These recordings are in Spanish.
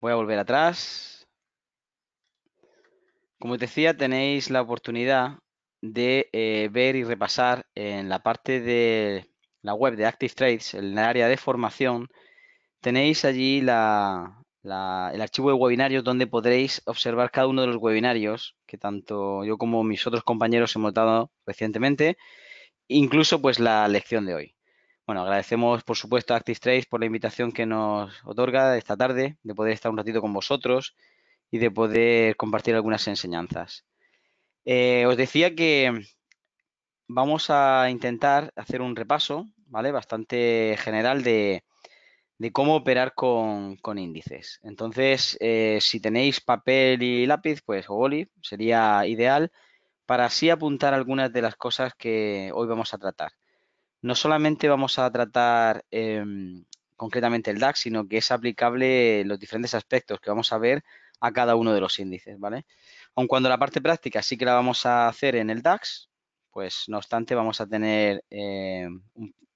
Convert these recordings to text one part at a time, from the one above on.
Voy a volver atrás. Como os decía, tenéis la oportunidad de ver y repasar en la parte de la web de Active Trades, en el área de formación, tenéis allí el archivo de webinarios donde podréis observar cada uno de los webinarios que tanto yo como mis otros compañeros hemos dado recientemente, incluso pues la lección de hoy. Bueno, agradecemos por supuesto a Active Trades por la invitación que nos otorga esta tarde de poder estar un ratito con vosotros y de poder compartir algunas enseñanzas. Os decía que vamos a intentar hacer un repaso, ¿vale? Bastante general de cómo operar con índices. Entonces, si tenéis papel y lápiz, pues o boli, sería ideal para así apuntar algunas de las cosas que hoy vamos a tratar. No solamente vamos a tratar concretamente el DAX, sino que es aplicable los diferentes aspectos que vamos a ver a cada uno de los índices, ¿vale? Aun cuando la parte práctica sí que la vamos a hacer en el DAX, pues no obstante vamos a tener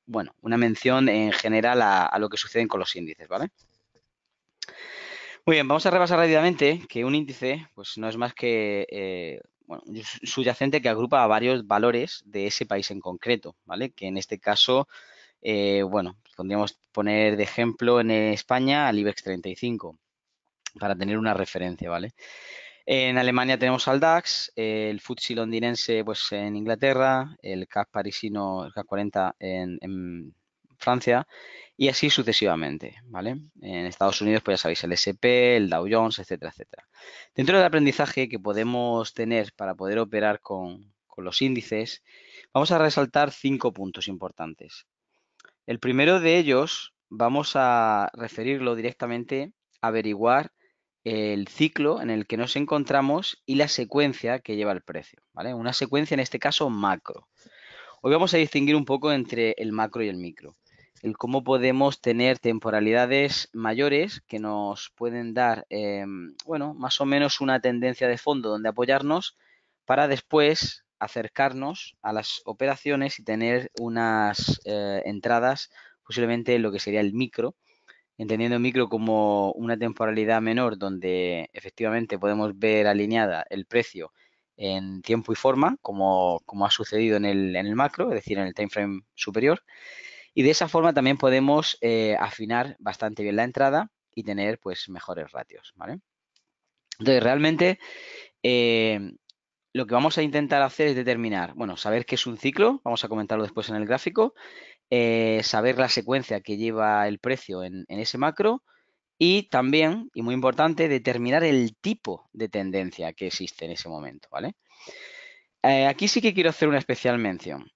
bueno, una mención en general a lo que sucede con los índices, ¿vale? Muy bien, vamos a repasar rápidamente que un índice pues no es más que bueno, un subyacente que agrupa a varios valores de ese país en concreto, ¿vale? Que en este caso bueno, podríamos poner de ejemplo en España al IBEX 35 para tener una referencia, ¿vale? En Alemania tenemos al DAX, el FTSE londinense pues en Inglaterra, el CAC parisino, el CAC 40 en Francia y así sucesivamente, ¿vale? En Estados Unidos pues ya sabéis el S&P, el Dow Jones, etcétera, etcétera. Dentro del aprendizaje que podemos tener para poder operar con los índices, vamos a resaltar 5 puntos importantes. El primero de ellos vamos a referirlo directamente a averiguar el ciclo en el que nos encontramos y la secuencia que lleva el precio, ¿vale? Una secuencia en este caso macro. Hoy vamos a distinguir un poco entre el macro y el micro. El cómo podemos tener temporalidades mayores que nos pueden dar, bueno, más o menos una tendencia de fondo donde apoyarnos para después acercarnos a las operaciones y tener unas entradas posiblemente en lo que sería el micro, entendiendo el micro como una temporalidad menor donde efectivamente podemos ver alineada el precio en tiempo y forma, como ha sucedido en el macro, es decir, en el time frame superior. Y de esa forma también podemos afinar bastante bien la entrada y tener pues mejores ratios, ¿vale? Entonces, realmente eh, lo que vamos a intentar hacer es determinar, bueno, saber qué es un ciclo, vamos a comentarlo después en el gráfico, saber la secuencia que lleva el precio en ese macro y también, y muy importante, determinar el tipo de tendencia que existe en ese momento, ¿vale? Aquí sí que quiero hacer una especial mención.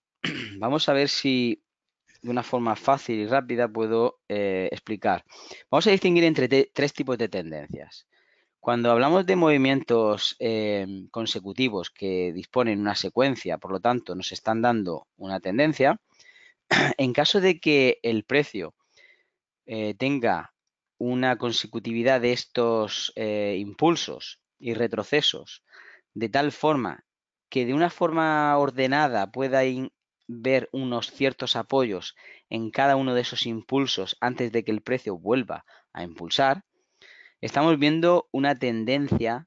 Vamos a ver si de una forma fácil y rápida puedo explicar. Vamos a distinguir entre tres tipos de tendencias. Cuando hablamos de movimientos consecutivos que disponen una secuencia, por lo tanto nos están dando una tendencia, en caso de que el precio tenga una consecutividad de estos impulsos y retrocesos de tal forma que de una forma ordenada pueda ver unos ciertos apoyos en cada uno de esos impulsos antes de que el precio vuelva a impulsar, estamos viendo una tendencia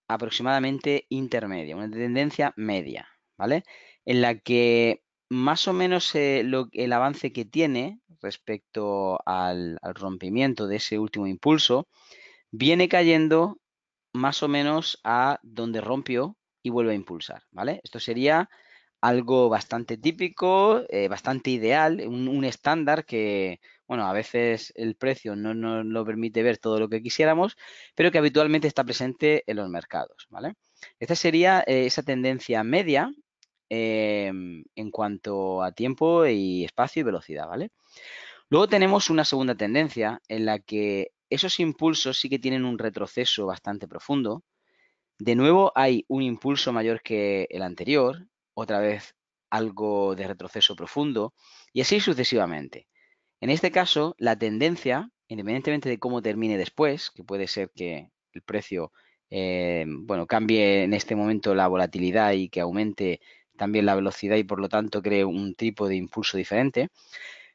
aproximadamente intermedia, una tendencia media, ¿vale? En la que más o menos el avance que tiene respecto al rompimiento de ese último impulso viene cayendo más o menos a donde rompió y vuelve a impulsar, ¿vale? Esto sería algo bastante típico, bastante ideal, un estándar que, bueno, a veces el precio no nos lo permite ver todo lo que quisiéramos, pero que habitualmente está presente en los mercados, ¿vale? Esta sería esa tendencia media en cuanto a tiempo y espacio y velocidad, ¿vale? Luego tenemos una segunda tendencia en la que esos impulsos sí que tienen un retroceso bastante profundo. De nuevo hay un impulso mayor que el anterior, otra vez algo de retroceso profundo y así sucesivamente. En este caso, la tendencia, independientemente de cómo termine después, que puede ser que el precio bueno, cambie en este momento la volatilidad y que aumente también la velocidad y por lo tanto cree un tipo de impulso diferente,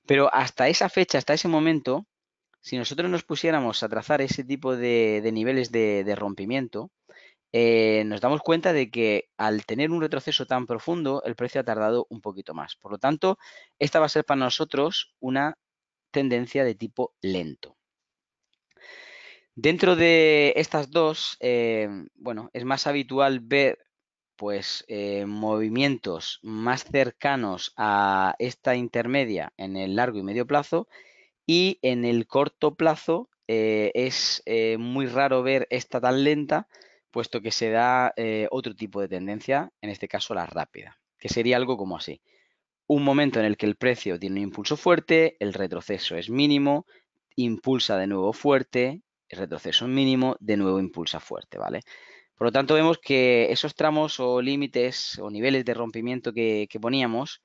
pero hasta esa fecha, hasta ese momento, si nosotros nos pusiéramos a trazar ese tipo de niveles de rompimiento, nos damos cuenta de que al tener un retroceso tan profundo, el precio ha tardado un poquito más. Por lo tanto, esta va a ser para nosotros una tendencia de tipo lento. Dentro de estas dos, bueno, es más habitual ver pues movimientos más cercanos a esta intermedia en el largo y medio plazo, y en el corto plazo es muy raro ver esta tan lenta, puesto que se da otro tipo de tendencia, en este caso la rápida, que sería algo como así. Un momento en el que el precio tiene un impulso fuerte, el retroceso es mínimo, impulsa de nuevo fuerte, el retroceso es mínimo, de nuevo impulsa fuerte, ¿vale? Por lo tanto, vemos que esos tramos o límites o niveles de rompimiento que poníamos,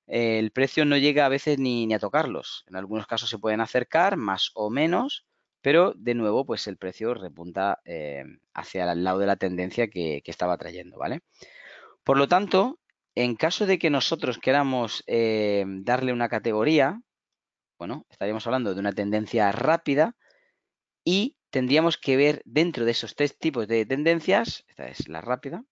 el precio no llega a veces ni a tocarlos. En algunos casos se pueden acercar más o menos, pero de nuevo, pues el precio repunta hacia el lado de la tendencia que estaba trayendo, ¿vale? Por lo tanto, en caso de que nosotros queramos darle una categoría, bueno, estaríamos hablando de una tendencia rápida y tendríamos que ver dentro de esos tres tipos de tendencias, esta es la rápida,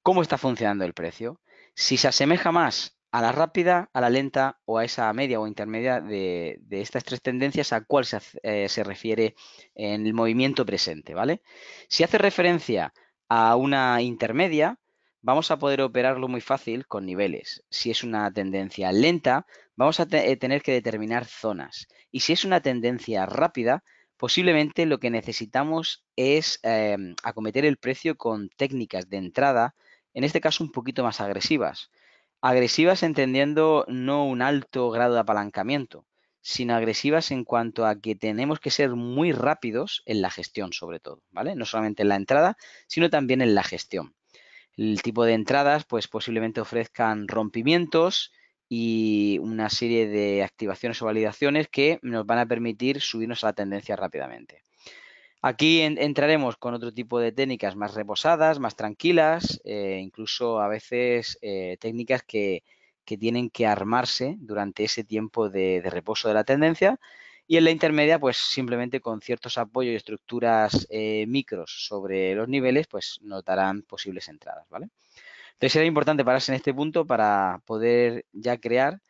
cómo está funcionando el precio. Si se asemeja más a la rápida, a la lenta o a esa media o intermedia de estas tres tendencias, a cuál se refiere en el movimiento presente, ¿vale? Si hace referencia a una intermedia, vamos a poder operarlo muy fácil con niveles. Si es una tendencia lenta, vamos a tener que determinar zonas. Y si es una tendencia rápida, posiblemente lo que necesitamos es acometer el precio con técnicas de entrada, en este caso un poquito más agresivas. Agresivas entendiendo no un alto grado de apalancamiento, sino agresivas en cuanto a que tenemos que ser muy rápidos en la gestión, sobre todo, ¿vale? No solamente en la entrada, sino también en la gestión. El tipo de entradas, pues posiblemente ofrezcan rompimientos y una serie de activaciones o validaciones que nos van a permitir subirnos a la tendencia rápidamente. Aquí entraremos con otro tipo de técnicas más reposadas, más tranquilas, incluso a veces técnicas que tienen que armarse durante ese tiempo de reposo de la tendencia. Y en la intermedia, pues simplemente con ciertos apoyos y estructuras micros sobre los niveles, pues nos darán posibles entradas, ¿vale? Entonces era importante pararse en este punto para poder ya crear,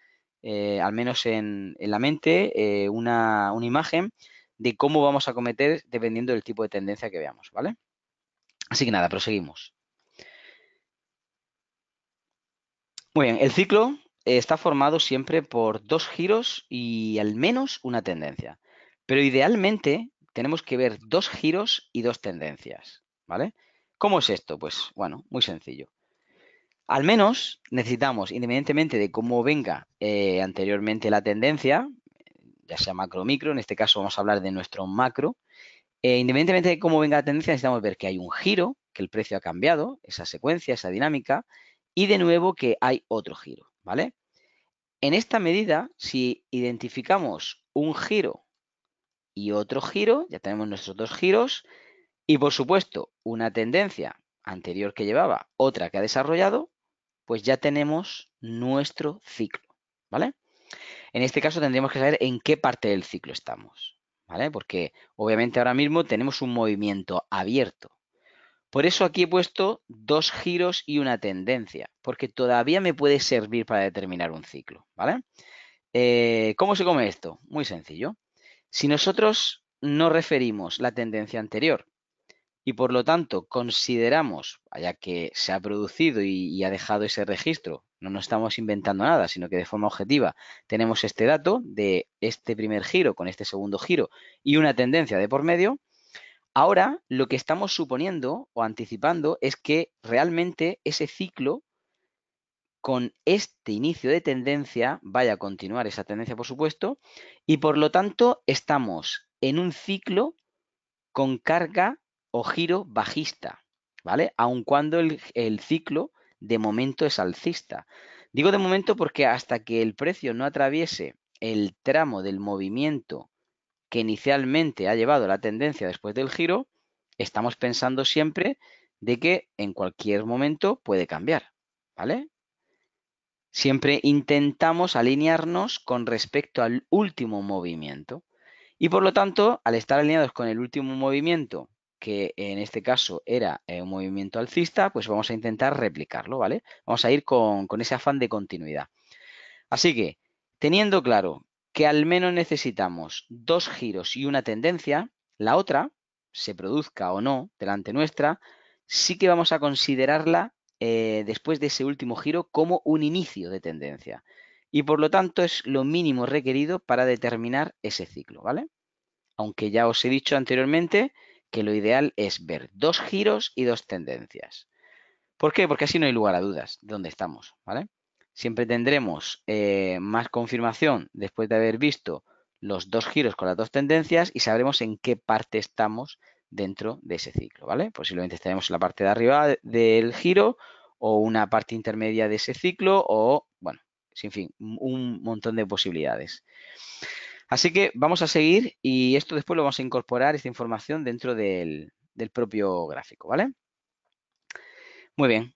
al menos en la mente, una imagen de cómo vamos a cometer dependiendo del tipo de tendencia que veamos, ¿vale? Así que nada, proseguimos. Muy bien, el ciclo está formado siempre por dos giros y al menos una tendencia. Pero idealmente tenemos que ver dos giros y dos tendencias, ¿vale? ¿Cómo es esto? Pues bueno, muy sencillo. Al menos necesitamos, independientemente de cómo venga anteriormente la tendencia, ya sea macro o micro, en este caso vamos a hablar de nuestro macro, independientemente de cómo venga la tendencia, necesitamos ver que hay un giro, que el precio ha cambiado, esa secuencia, esa dinámica, y de nuevo que hay otro giro, ¿vale? En esta medida, si identificamos un giro y otro giro, ya tenemos nuestros dos giros, y por supuesto una tendencia anterior que llevaba, otra que ha desarrollado, pues ya tenemos nuestro ciclo, ¿vale? En este caso tendríamos que saber en qué parte del ciclo estamos, ¿vale? Porque obviamente ahora mismo tenemos un movimiento abierto. Por eso aquí he puesto dos giros y una tendencia, porque todavía me puede servir para determinar un ciclo, ¿vale? ¿Cómo se come esto? Muy sencillo. Si nosotros no referimos la tendencia anterior y por lo tanto consideramos, ya que se ha producido y ha dejado ese registro, no nos estamos inventando nada, sino que de forma objetiva tenemos este dato de este primer giro con este segundo giro y una tendencia de por medio, ahora lo que estamos suponiendo o anticipando es que realmente ese ciclo con este inicio de tendencia vaya a continuar esa tendencia, por supuesto, y por lo tanto estamos en un ciclo con carga o giro bajista, ¿vale? Aun cuando el ciclo de momento es alcista. Digo de momento porque hasta que el precio no atraviese el tramo del movimiento que inicialmente ha llevado la tendencia después del giro, estamos pensando siempre de que en cualquier momento puede cambiar, ¿vale? Siempre intentamos alinearnos con respecto al último movimiento. Y por lo tanto, al estar alineados con el último movimiento, que en este caso era un movimiento alcista, pues vamos a intentar replicarlo, ¿vale? Vamos a ir con ese afán de continuidad. Así que, teniendo claro que al menos necesitamos dos giros y una tendencia, la otra, se produzca o no delante nuestra, sí que vamos a considerarla después de ese último giro como un inicio de tendencia. Y por lo tanto es lo mínimo requerido para determinar ese ciclo, ¿vale? Aunque ya os he dicho anteriormente que lo ideal es ver dos giros y dos tendencias. ¿Por qué? Porque así no hay lugar a dudas de dónde estamos, ¿vale? Siempre tendremos más confirmación después de haber visto los dos giros con las dos tendencias y sabremos en qué parte estamos dentro de ese ciclo, ¿vale? Posiblemente estaremos en la parte de arriba del giro o una parte intermedia de ese ciclo o, bueno, sin fin, un montón de posibilidades. Así que vamos a seguir y esto después lo vamos a incorporar, esta información, dentro del propio gráfico, ¿vale? Muy bien.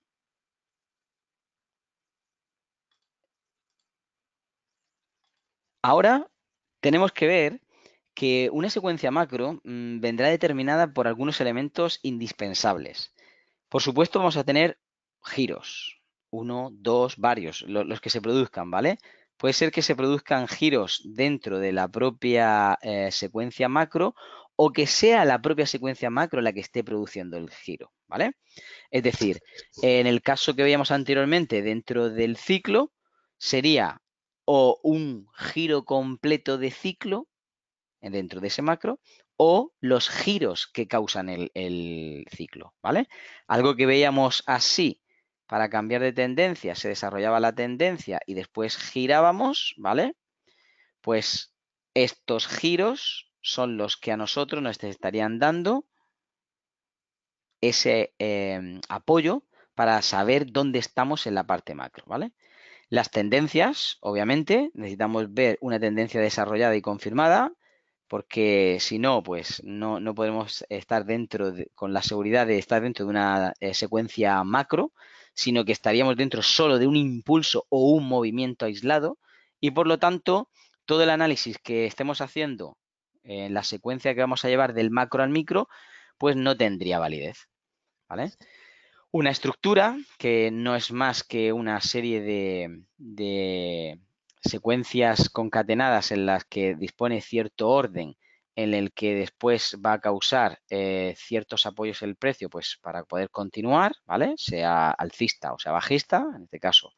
Ahora tenemos que ver que una secuencia macro vendrá determinada por algunos elementos indispensables. Por supuesto, vamos a tener giros, uno, dos, varios, los que se produzcan, ¿vale? Puede ser que se produzcan giros dentro de la propia secuencia macro o que sea la propia secuencia macro la que esté produciendo el giro, ¿vale? Es decir, en el caso que veíamos anteriormente dentro del ciclo, sería o un giro completo de ciclo dentro de ese macro, o los giros que causan el ciclo, ¿vale? Algo que veíamos así, para cambiar de tendencia, se desarrollaba la tendencia y después girábamos, ¿vale? Pues estos giros son los que a nosotros nos estarían dando ese apoyo para saber dónde estamos en la parte macro, ¿vale? Las tendencias, obviamente, necesitamos ver una tendencia desarrollada y confirmada, porque si no, pues no podemos estar con la seguridad de estar dentro de una secuencia macro, sino que estaríamos dentro solo de un impulso o un movimiento aislado y por lo tanto todo el análisis que estemos haciendo en la secuencia que vamos a llevar del macro al micro, pues no tendría validez, ¿vale? Una estructura que no es más que una serie de secuencias concatenadas en las que dispone cierto orden en el que después va a causar ciertos apoyos el precio, pues para poder continuar, ¿vale? Sea alcista o sea bajista. En este caso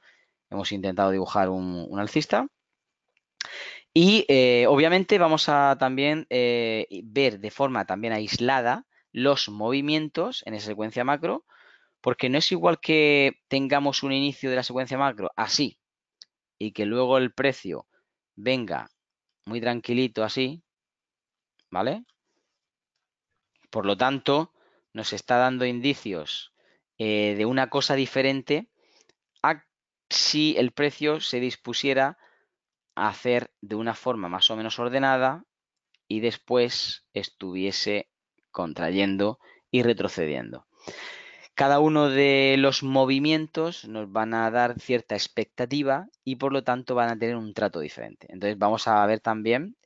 hemos intentado dibujar un alcista. Y obviamente vamos a también ver de forma también aislada los movimientos en esa secuencia macro, porque no es igual que tengamos un inicio de la secuencia macro así y que luego el precio venga muy tranquilito así, ¿vale? Por lo tanto, nos está dando indicios de una cosa diferente a si el precio se dispusiera a hacer de una forma más o menos ordenada y después estuviese contrayendo y retrocediendo. Cada uno de los movimientos nos van a dar cierta expectativa y por lo tanto van a tener un trato diferente. Entonces vamos a ver también,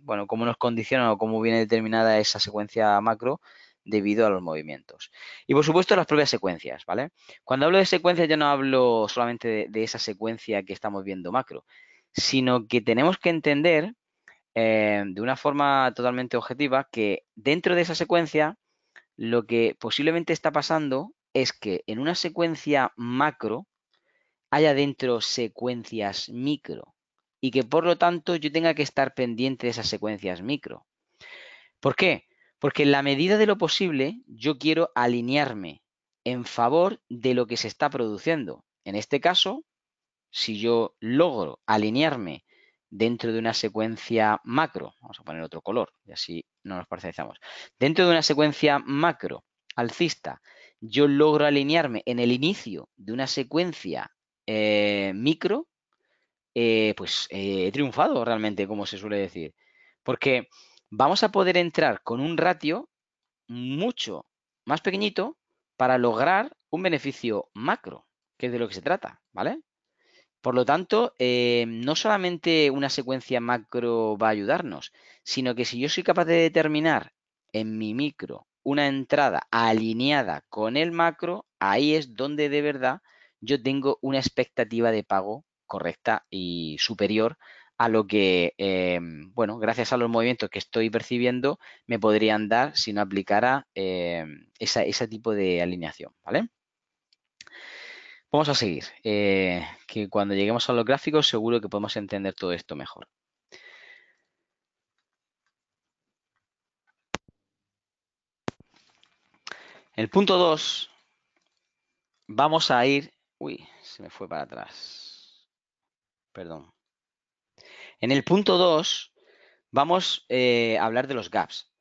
bueno, cómo nos condiciona o cómo viene determinada esa secuencia macro debido a los movimientos. Y por supuesto las propias secuencias, ¿vale? Cuando hablo de secuencias ya no hablo solamente de esa secuencia que estamos viendo macro, sino que tenemos que entender de una forma totalmente objetiva que dentro de esa secuencia lo que posiblemente está pasando es que en una secuencia macro haya dentro secuencias micro y que por lo tanto yo tenga que estar pendiente de esas secuencias micro. ¿Por qué? Porque en la medida de lo posible yo quiero alinearme en favor de lo que se está produciendo. En este caso, si yo logro alinearme dentro de una secuencia macro, vamos a poner otro color y así no nos parcializamos, dentro de una secuencia macro alcista, yo logro alinearme en el inicio de una secuencia micro, pues he triunfado realmente, como se suele decir, porque vamos a poder entrar con un ratio mucho más pequeñito para lograr un beneficio macro, que es de lo que se trata, ¿vale? Por lo tanto, no solamente una secuencia macro va a ayudarnos, sino que si yo soy capaz de determinar en mi micro una entrada alineada con el macro, ahí es donde de verdad yo tengo una expectativa de pago correcta y superior a lo que, bueno, gracias a los movimientos que estoy percibiendo, me podrían dar si no aplicara ese tipo de alineación, ¿vale? Vamos a seguir, que cuando lleguemos a los gráficos seguro que podemos entender todo esto mejor. En el punto 2 vamos a ir... Uy, se me fue para atrás. Perdón. En el punto 2 vamos a hablar de los gaps.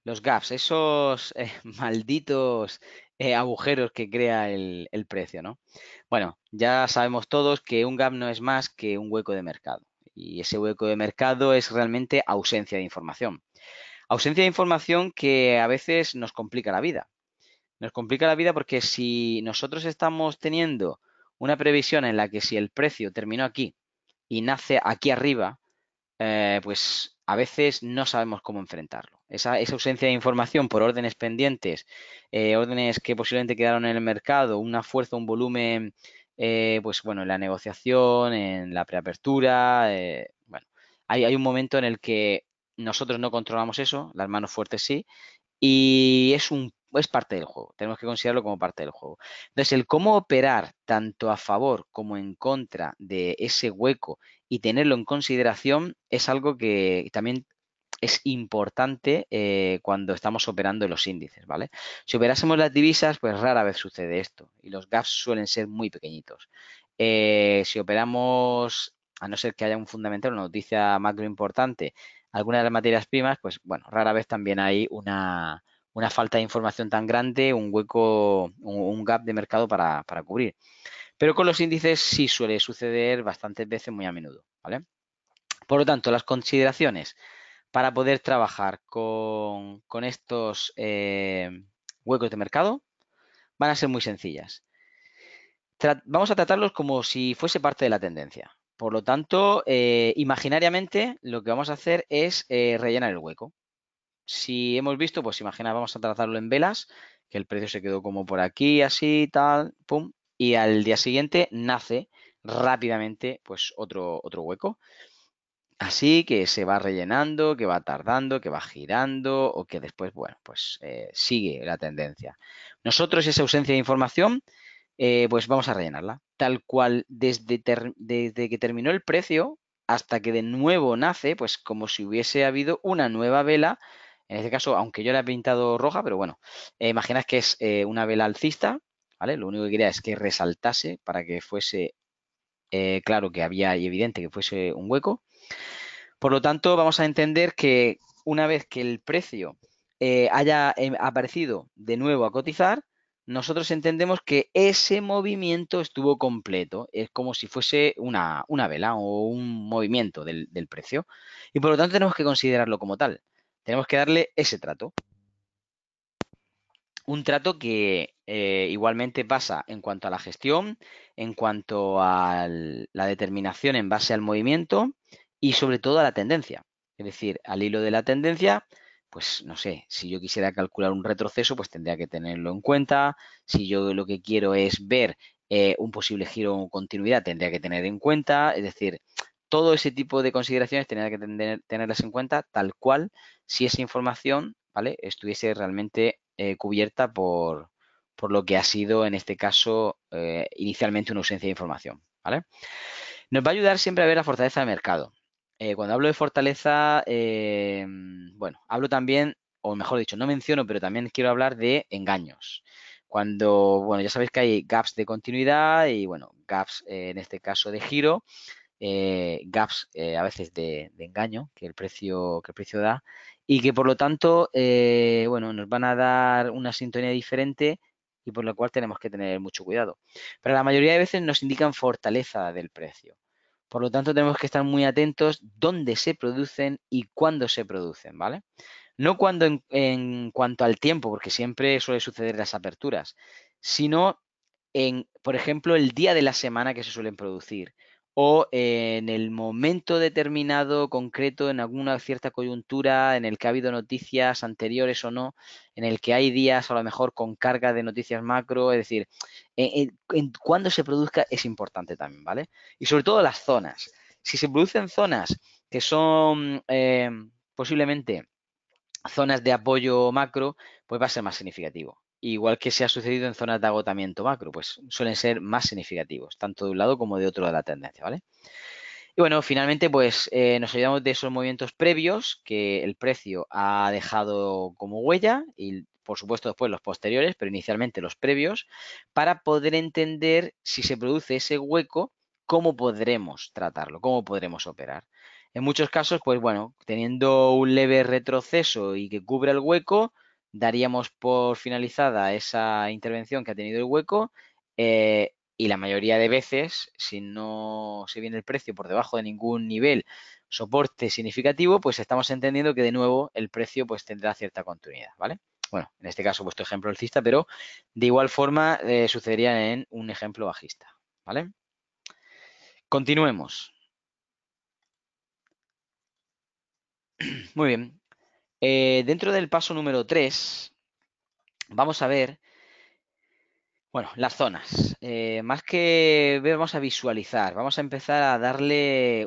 Los gaps, esos malditos agujeros que crea el precio, ¿no? Bueno, ya sabemos todos que un gap no es más que un hueco de mercado. Y ese hueco de mercado es realmente ausencia de información. Ausencia de información que a veces nos complica la vida. Nos complica la vida porque si nosotros estamos teniendo una previsión en la que si el precio terminó aquí y nace aquí arriba, pues a veces no sabemos cómo enfrentarlo. Esa ausencia de información por órdenes pendientes, órdenes que posiblemente quedaron en el mercado, una fuerza, un volumen, pues bueno, en la negociación, en la preapertura, bueno, hay un momento en el que nosotros no controlamos eso, las manos fuertes sí, y es parte del juego. Tenemos que considerarlo como parte del juego. Entonces, el cómo operar tanto a favor como en contra de ese hueco y tenerlo en consideración es algo que también es importante cuando estamos operando los índices, ¿vale? Si operásemos las divisas, pues rara vez sucede esto y los gaps suelen ser muy pequeñitos. Si operamos, a no ser que haya un fundamental, una noticia macro importante, alguna de las materias primas, pues bueno, rara vez también hay una falta de información tan grande, un hueco, un gap de mercado para cubrir. Pero con los índices sí suele suceder bastantes veces, muy a menudo, ¿vale? Por lo tanto, las consideraciones para poder trabajar con estos huecos de mercado van a ser muy sencillas. Vamos a tratarlos como si fuese parte de la tendencia. Por lo tanto, imaginariamente lo que vamos a hacer es rellenar el hueco. Si hemos visto, pues imagina, vamos a tratarlo en velas, que el precio se quedó como por aquí, así, tal, pum, y al día siguiente nace rápidamente pues otro hueco. Así que se va rellenando, que va tardando, que va girando o que después, bueno, pues sigue la tendencia. Nosotros esa ausencia de información, pues vamos a rellenarla. Tal cual desde que terminó el precio hasta que de nuevo nace, pues como si hubiese habido una nueva vela. En este caso, aunque yo la he pintado roja, pero bueno, imaginad que es una vela alcista, ¿vale? Lo único que quería es que resaltase para que fuese claro que había y evidente que fuese un hueco. Por lo tanto, vamos a entender que una vez que el precio haya aparecido de nuevo a cotizar, nosotros entendemos que ese movimiento estuvo completo. Es como si fuese una vela o un movimiento del precio. Y por lo tanto tenemos que considerarlo como tal. Tenemos que darle ese trato. Un trato que igualmente pasa en cuanto a la gestión, en cuanto a la determinación en base al movimiento y sobre todo a la tendencia. Es decir, al hilo de la tendencia, pues no sé, si yo quisiera calcular un retroceso, pues tendría que tenerlo en cuenta. Si yo lo que quiero es ver un posible giro o continuidad, tendría que tener en cuenta. Es decir, todo ese tipo de consideraciones tendría que tenerlas en cuenta tal cual si esa información, ¿vale?, estuviese realmente cubierta por lo que ha sido, en este caso, inicialmente una ausencia de información, ¿vale? Nos va a ayudar siempre a ver la fortaleza del mercado. Cuando hablo de fortaleza, bueno, hablo también, o mejor dicho, no menciono, pero también quiero hablar de engaños. Cuando, bueno, ya sabéis que hay gaps de continuidad y, bueno, gaps en este caso de giro, gaps a veces de engaño que el precio da y que por lo tanto, bueno, nos van a dar una sintonía diferente y por lo cual tenemos que tener mucho cuidado. Pero la mayoría de veces nos indican fortaleza del precio. Por lo tanto, tenemos que estar muy atentos dónde se producen y cuándo se producen, ¿vale? No cuando en cuanto al tiempo, porque siempre suele suceder las aperturas, sino en, por ejemplo, el día de la semana que se suelen producir o en el momento determinado, concreto, en alguna cierta coyuntura, en el que ha habido noticias anteriores o no, en el que hay días a lo mejor con carga de noticias macro, es decir, cuando se produzca es importante también, ¿vale? Y sobre todo las zonas. Si se producen zonas que son posiblemente zonas de apoyo macro, pues va a ser más significativo. Igual que se ha sucedido en zonas de agotamiento macro, pues suelen ser más significativos, tanto de un lado como de otro de la tendencia, ¿vale? Y bueno, finalmente, pues nos olvidamos de esos movimientos previos que el precio ha dejado como huella y, por supuesto, después los posteriores, pero inicialmente los previos, para poder entender si se produce ese hueco, cómo podremos tratarlo, cómo podremos operar. En muchos casos, pues bueno, teniendo un leve retroceso y que cubra el hueco, daríamos por finalizada esa intervención que ha tenido el hueco. Y la mayoría de veces, si no se viene el precio por debajo de ningún nivel soporte significativo, pues estamos entendiendo que de nuevo el precio pues tendrá cierta continuidad, ¿vale? Bueno, en este caso vuestro ejemplo alcista, pero de igual forma sucedería en un ejemplo bajista, ¿vale? Continuemos. Muy bien. Dentro del paso número 3, vamos a ver, bueno, las zonas. Más que ver, vamos a visualizar, vamos a empezar a darle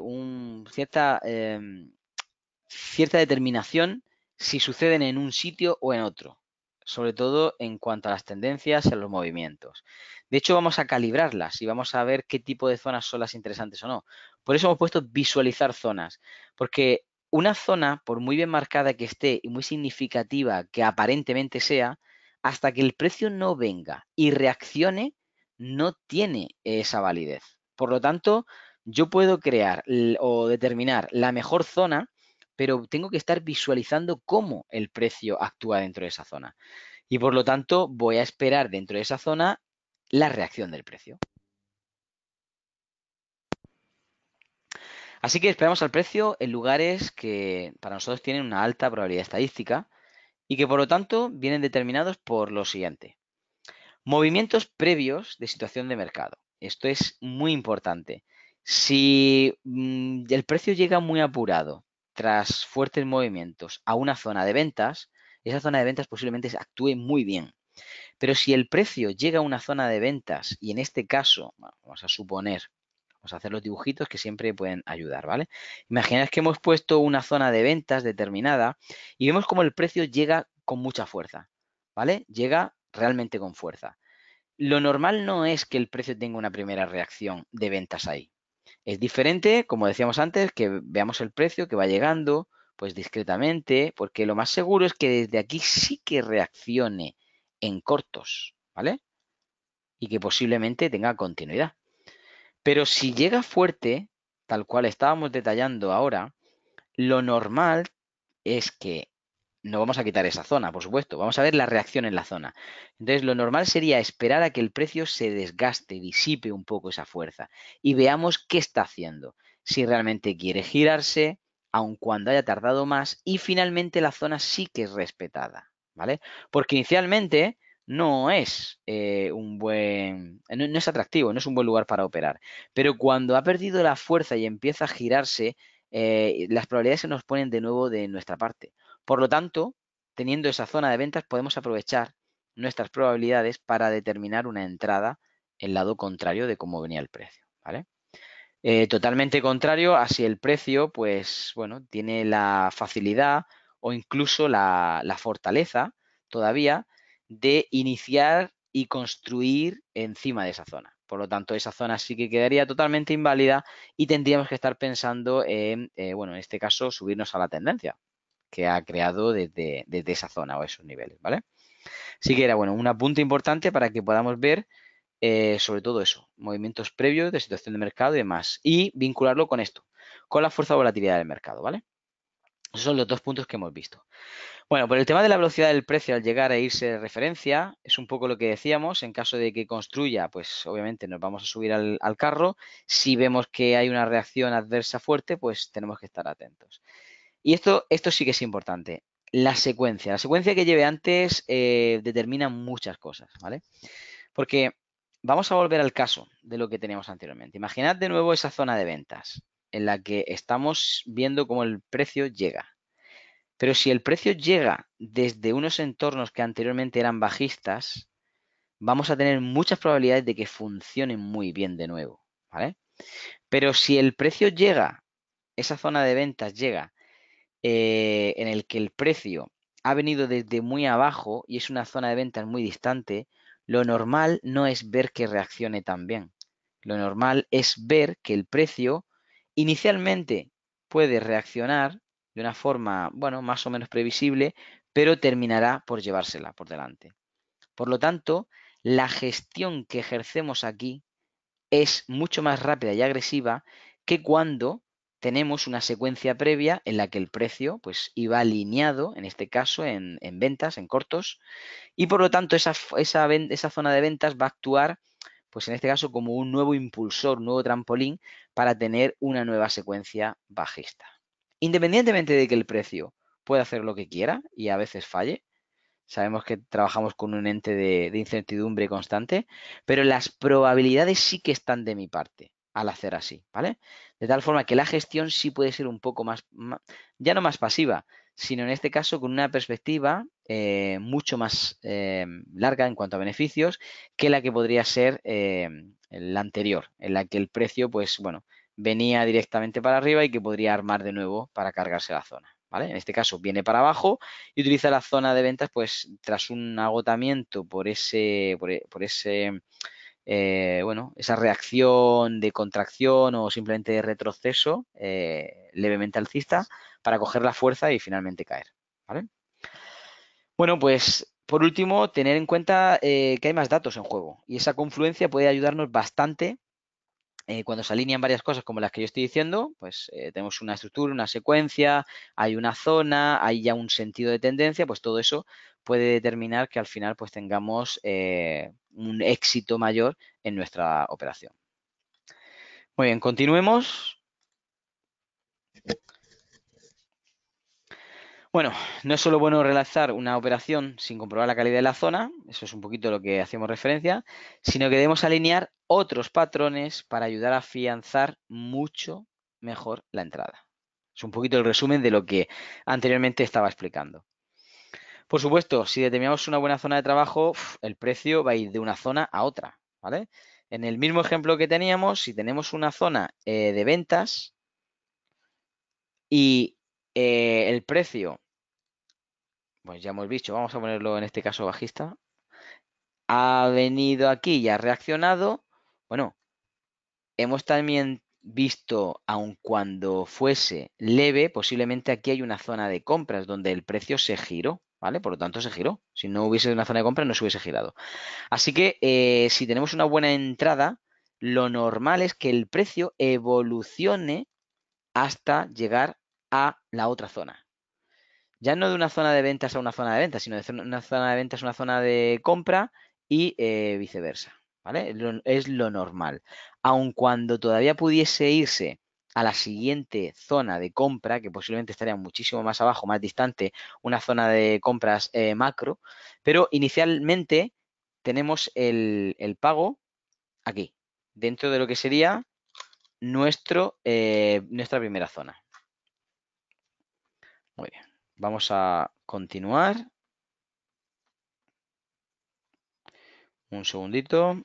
cierta determinación si suceden en un sitio o en otro, sobre todo en cuanto a las tendencias y a los movimientos. De hecho, vamos a calibrarlas y vamos a ver qué tipo de zonas son las interesantes o no. Por eso hemos puesto visualizar zonas, porque una zona, por muy bien marcada que esté y muy significativa que aparentemente sea, hasta que el precio no venga y reaccione, no tiene esa validez. Por lo tanto, yo puedo crear o determinar la mejor zona, pero tengo que estar visualizando cómo el precio actúa dentro de esa zona. Y por lo tanto, voy a esperar dentro de esa zona la reacción del precio. Así que esperamos al precio en lugares que para nosotros tienen una alta probabilidad estadística y que por lo tanto vienen determinados por lo siguiente. Movimientos previos de situación de mercado. Esto es muy importante. Si el precio llega muy apurado tras fuertes movimientos a una zona de ventas, esa zona de ventas posiblemente actúe muy bien. Pero si el precio llega a una zona de ventas y en este caso, bueno, vamos a suponer, vamos a hacer los dibujitos que siempre pueden ayudar, ¿vale? Imaginad que hemos puesto una zona de ventas determinada y vemos como el precio llega con mucha fuerza, ¿vale? Llega realmente con fuerza. Lo normal no es que el precio tenga una primera reacción de ventas ahí. Es diferente, como decíamos antes, que veamos el precio que va llegando, pues discretamente, porque lo más seguro es que desde aquí sí que reaccione en cortos, ¿vale? Y que posiblemente tenga continuidad. Pero si llega fuerte, tal cual estábamos detallando ahora, lo normal es que no vamos a quitar esa zona, por supuesto, vamos a ver la reacción en la zona. Entonces, lo normal sería esperar a que el precio se desgaste, disipe un poco esa fuerza y veamos qué está haciendo. Si realmente quiere girarse, aun cuando haya tardado más, y finalmente la zona sí que es respetada, ¿vale? Porque inicialmente no es no es atractivo, no es un buen lugar para operar. Pero cuando ha perdido la fuerza y empieza a girarse, las probabilidades se nos ponen de nuevo de nuestra parte. Por lo tanto, teniendo esa zona de ventas, podemos aprovechar nuestras probabilidades para determinar una entrada el lado contrario de cómo venía el precio, ¿vale? Totalmente contrario a si el precio, pues bueno, tiene la facilidad o incluso la fortaleza todavía de iniciar y construir encima de esa zona. Por lo tanto, esa zona sí que quedaría totalmente inválida y tendríamos que estar pensando en, bueno, en este caso, subirnos a la tendencia que ha creado desde esa zona o esos niveles, ¿vale? Sí que era, bueno, un apunte importante para que podamos ver sobre todo eso, movimientos previos de situación de mercado y demás, y vincularlo con esto, con la fuerza de volatilidad del mercado, ¿vale? Esos son los dos puntos que hemos visto. Bueno, por el tema de la velocidad del precio al llegar e irse de referencia, es un poco lo que decíamos, en caso de que construya, pues obviamente nos vamos a subir al carro, si vemos que hay una reacción adversa fuerte, pues tenemos que estar atentos. Y esto sí que es importante. La secuencia que lleve antes determina muchas cosas, ¿vale? Porque vamos a volver al caso de lo que teníamos anteriormente. Imaginad de nuevo esa zona de ventas en la que estamos viendo cómo el precio llega. Pero si el precio llega desde unos entornos que anteriormente eran bajistas, vamos a tener muchas probabilidades de que funcione muy bien de nuevo, ¿vale? Pero si el precio llega, esa zona de ventas llega en el que el precio ha venido desde muy abajo y es una zona de ventas muy distante, lo normal no es ver que reaccione tan bien. Lo normal es ver que el precio inicialmente puede reaccionar de una forma, bueno, más o menos previsible, pero terminará por llevársela por delante. Por lo tanto, la gestión que ejercemos aquí es mucho más rápida y agresiva que cuando tenemos una secuencia previa en la que el precio pues iba alineado, en este caso en ventas, en cortos, y por lo tanto esa zona de ventas va a actuar pues en este caso como un nuevo impulsor, un nuevo trampolín para tener una nueva secuencia bajista. Independientemente de que el precio pueda hacer lo que quiera y a veces falle, sabemos que trabajamos con un ente de incertidumbre constante, pero las probabilidades sí que están de mi parte al hacer así, ¿vale? De tal forma que la gestión sí puede ser un poco más, ya no más pasiva, sino en este caso con una perspectiva mucho más larga en cuanto a beneficios que la que podría ser la anterior, en la que el precio, pues bueno, venía directamente para arriba y que podría armar de nuevo para cargarse la zona, ¿vale? En este caso viene para abajo y utiliza la zona de ventas, pues tras un agotamiento bueno, esa reacción de contracción o simplemente de retroceso levemente alcista para coger la fuerza y finalmente caer, ¿vale? Bueno, pues por último, tener en cuenta que hay más datos en juego y esa confluencia puede ayudarnos bastante cuando se alinean varias cosas como las que yo estoy diciendo, pues tenemos una estructura, una secuencia, hay una zona, hay ya un sentido de tendencia, pues todo eso puede determinar que al final pues tengamos un éxito mayor en nuestra operación. Muy bien, continuemos. Bueno, no es solo bueno realizar una operación sin comprobar la calidad de la zona, eso es un poquito lo que hacemos referencia, sino que debemos alinear otros patrones para ayudar a afianzar mucho mejor la entrada. Es un poquito el resumen de lo que anteriormente estaba explicando. Por supuesto, si determinamos una buena zona de trabajo, el precio va a ir de una zona a otra, ¿vale? En el mismo ejemplo que teníamos, si tenemos una zona de ventas y el precio, pues ya hemos dicho, vamos a ponerlo en este caso bajista, ha venido aquí y ha reaccionado, bueno, hemos también visto, aun cuando fuese leve, posiblemente aquí hay una zona de compras donde el precio se giró, ¿vale? Por lo tanto, se giró. Si no hubiese una zona de compras, no se hubiese girado. Así que si tenemos una buena entrada, lo normal es que el precio evolucione hasta llegar a la otra zona. Ya no de una zona de ventas a una zona de ventas, sino de una zona de ventas a una zona de compra y viceversa, ¿vale? Es lo normal. Aun cuando todavía pudiese irse a la siguiente zona de compra, que posiblemente estaría muchísimo más abajo, más distante, una zona de compras macro, pero inicialmente tenemos el pago aquí, dentro de lo que sería nuestra primera zona. Muy bien, vamos a continuar. Un segundito.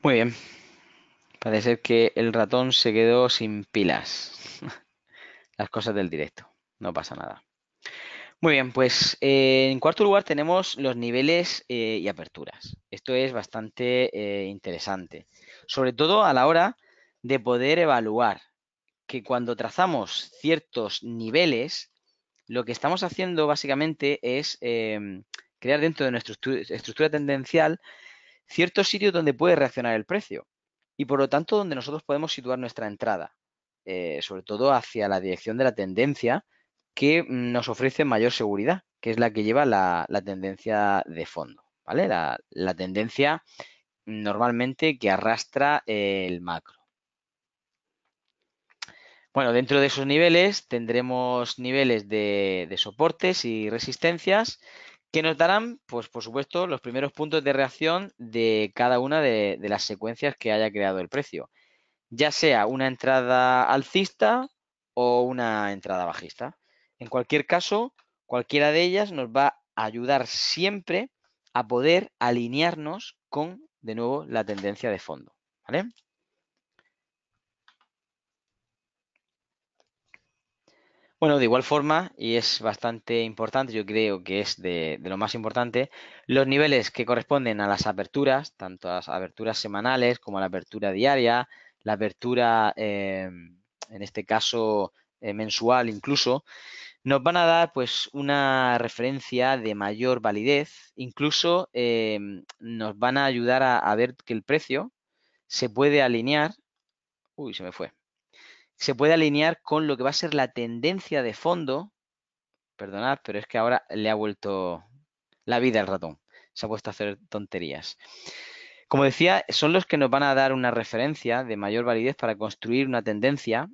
Muy bien. Parece ser que el ratón se quedó sin pilas. Las cosas del directo. No pasa nada. Muy bien, pues en cuarto lugar tenemos los niveles y aperturas. Esto es bastante interesante. Sobre todo a la hora de poder evaluar que cuando trazamos ciertos niveles, lo que estamos haciendo básicamente es crear dentro de nuestra estructura tendencial ciertos sitios donde puede reaccionar el precio y por lo tanto donde nosotros podemos situar nuestra entrada. sobre todo hacia la dirección de la tendencia que nos ofrece mayor seguridad, que es la que lleva la tendencia de fondo, ¿vale? La tendencia normalmente que arrastra el macro. Bueno, dentro de esos niveles tendremos niveles de soportes y resistencias que nos darán, pues por supuesto, los primeros puntos de reacción de cada una de las secuencias que haya creado el precio, ya sea una entrada alcista o una entrada bajista. En cualquier caso, cualquiera de ellas nos va a ayudar siempre a poder alinearnos con, de nuevo, la tendencia de fondo, ¿vale? Bueno, de igual forma, y es bastante importante, yo creo que es de lo más importante, los niveles que corresponden a las aperturas, tanto a las aperturas semanales como a la apertura diaria, la apertura, en este caso, mensual incluso, nos van a dar pues una referencia de mayor validez, incluso nos van a ayudar a ver que el precio se puede alinear, uy, se me fue, se puede alinear con lo que va a ser la tendencia de fondo. Perdonad, pero es que ahora le ha vuelto la vida al ratón. Se ha puesto a hacer tonterías. Como decía, son los que nos van a dar una referencia de mayor validez para construir una tendencia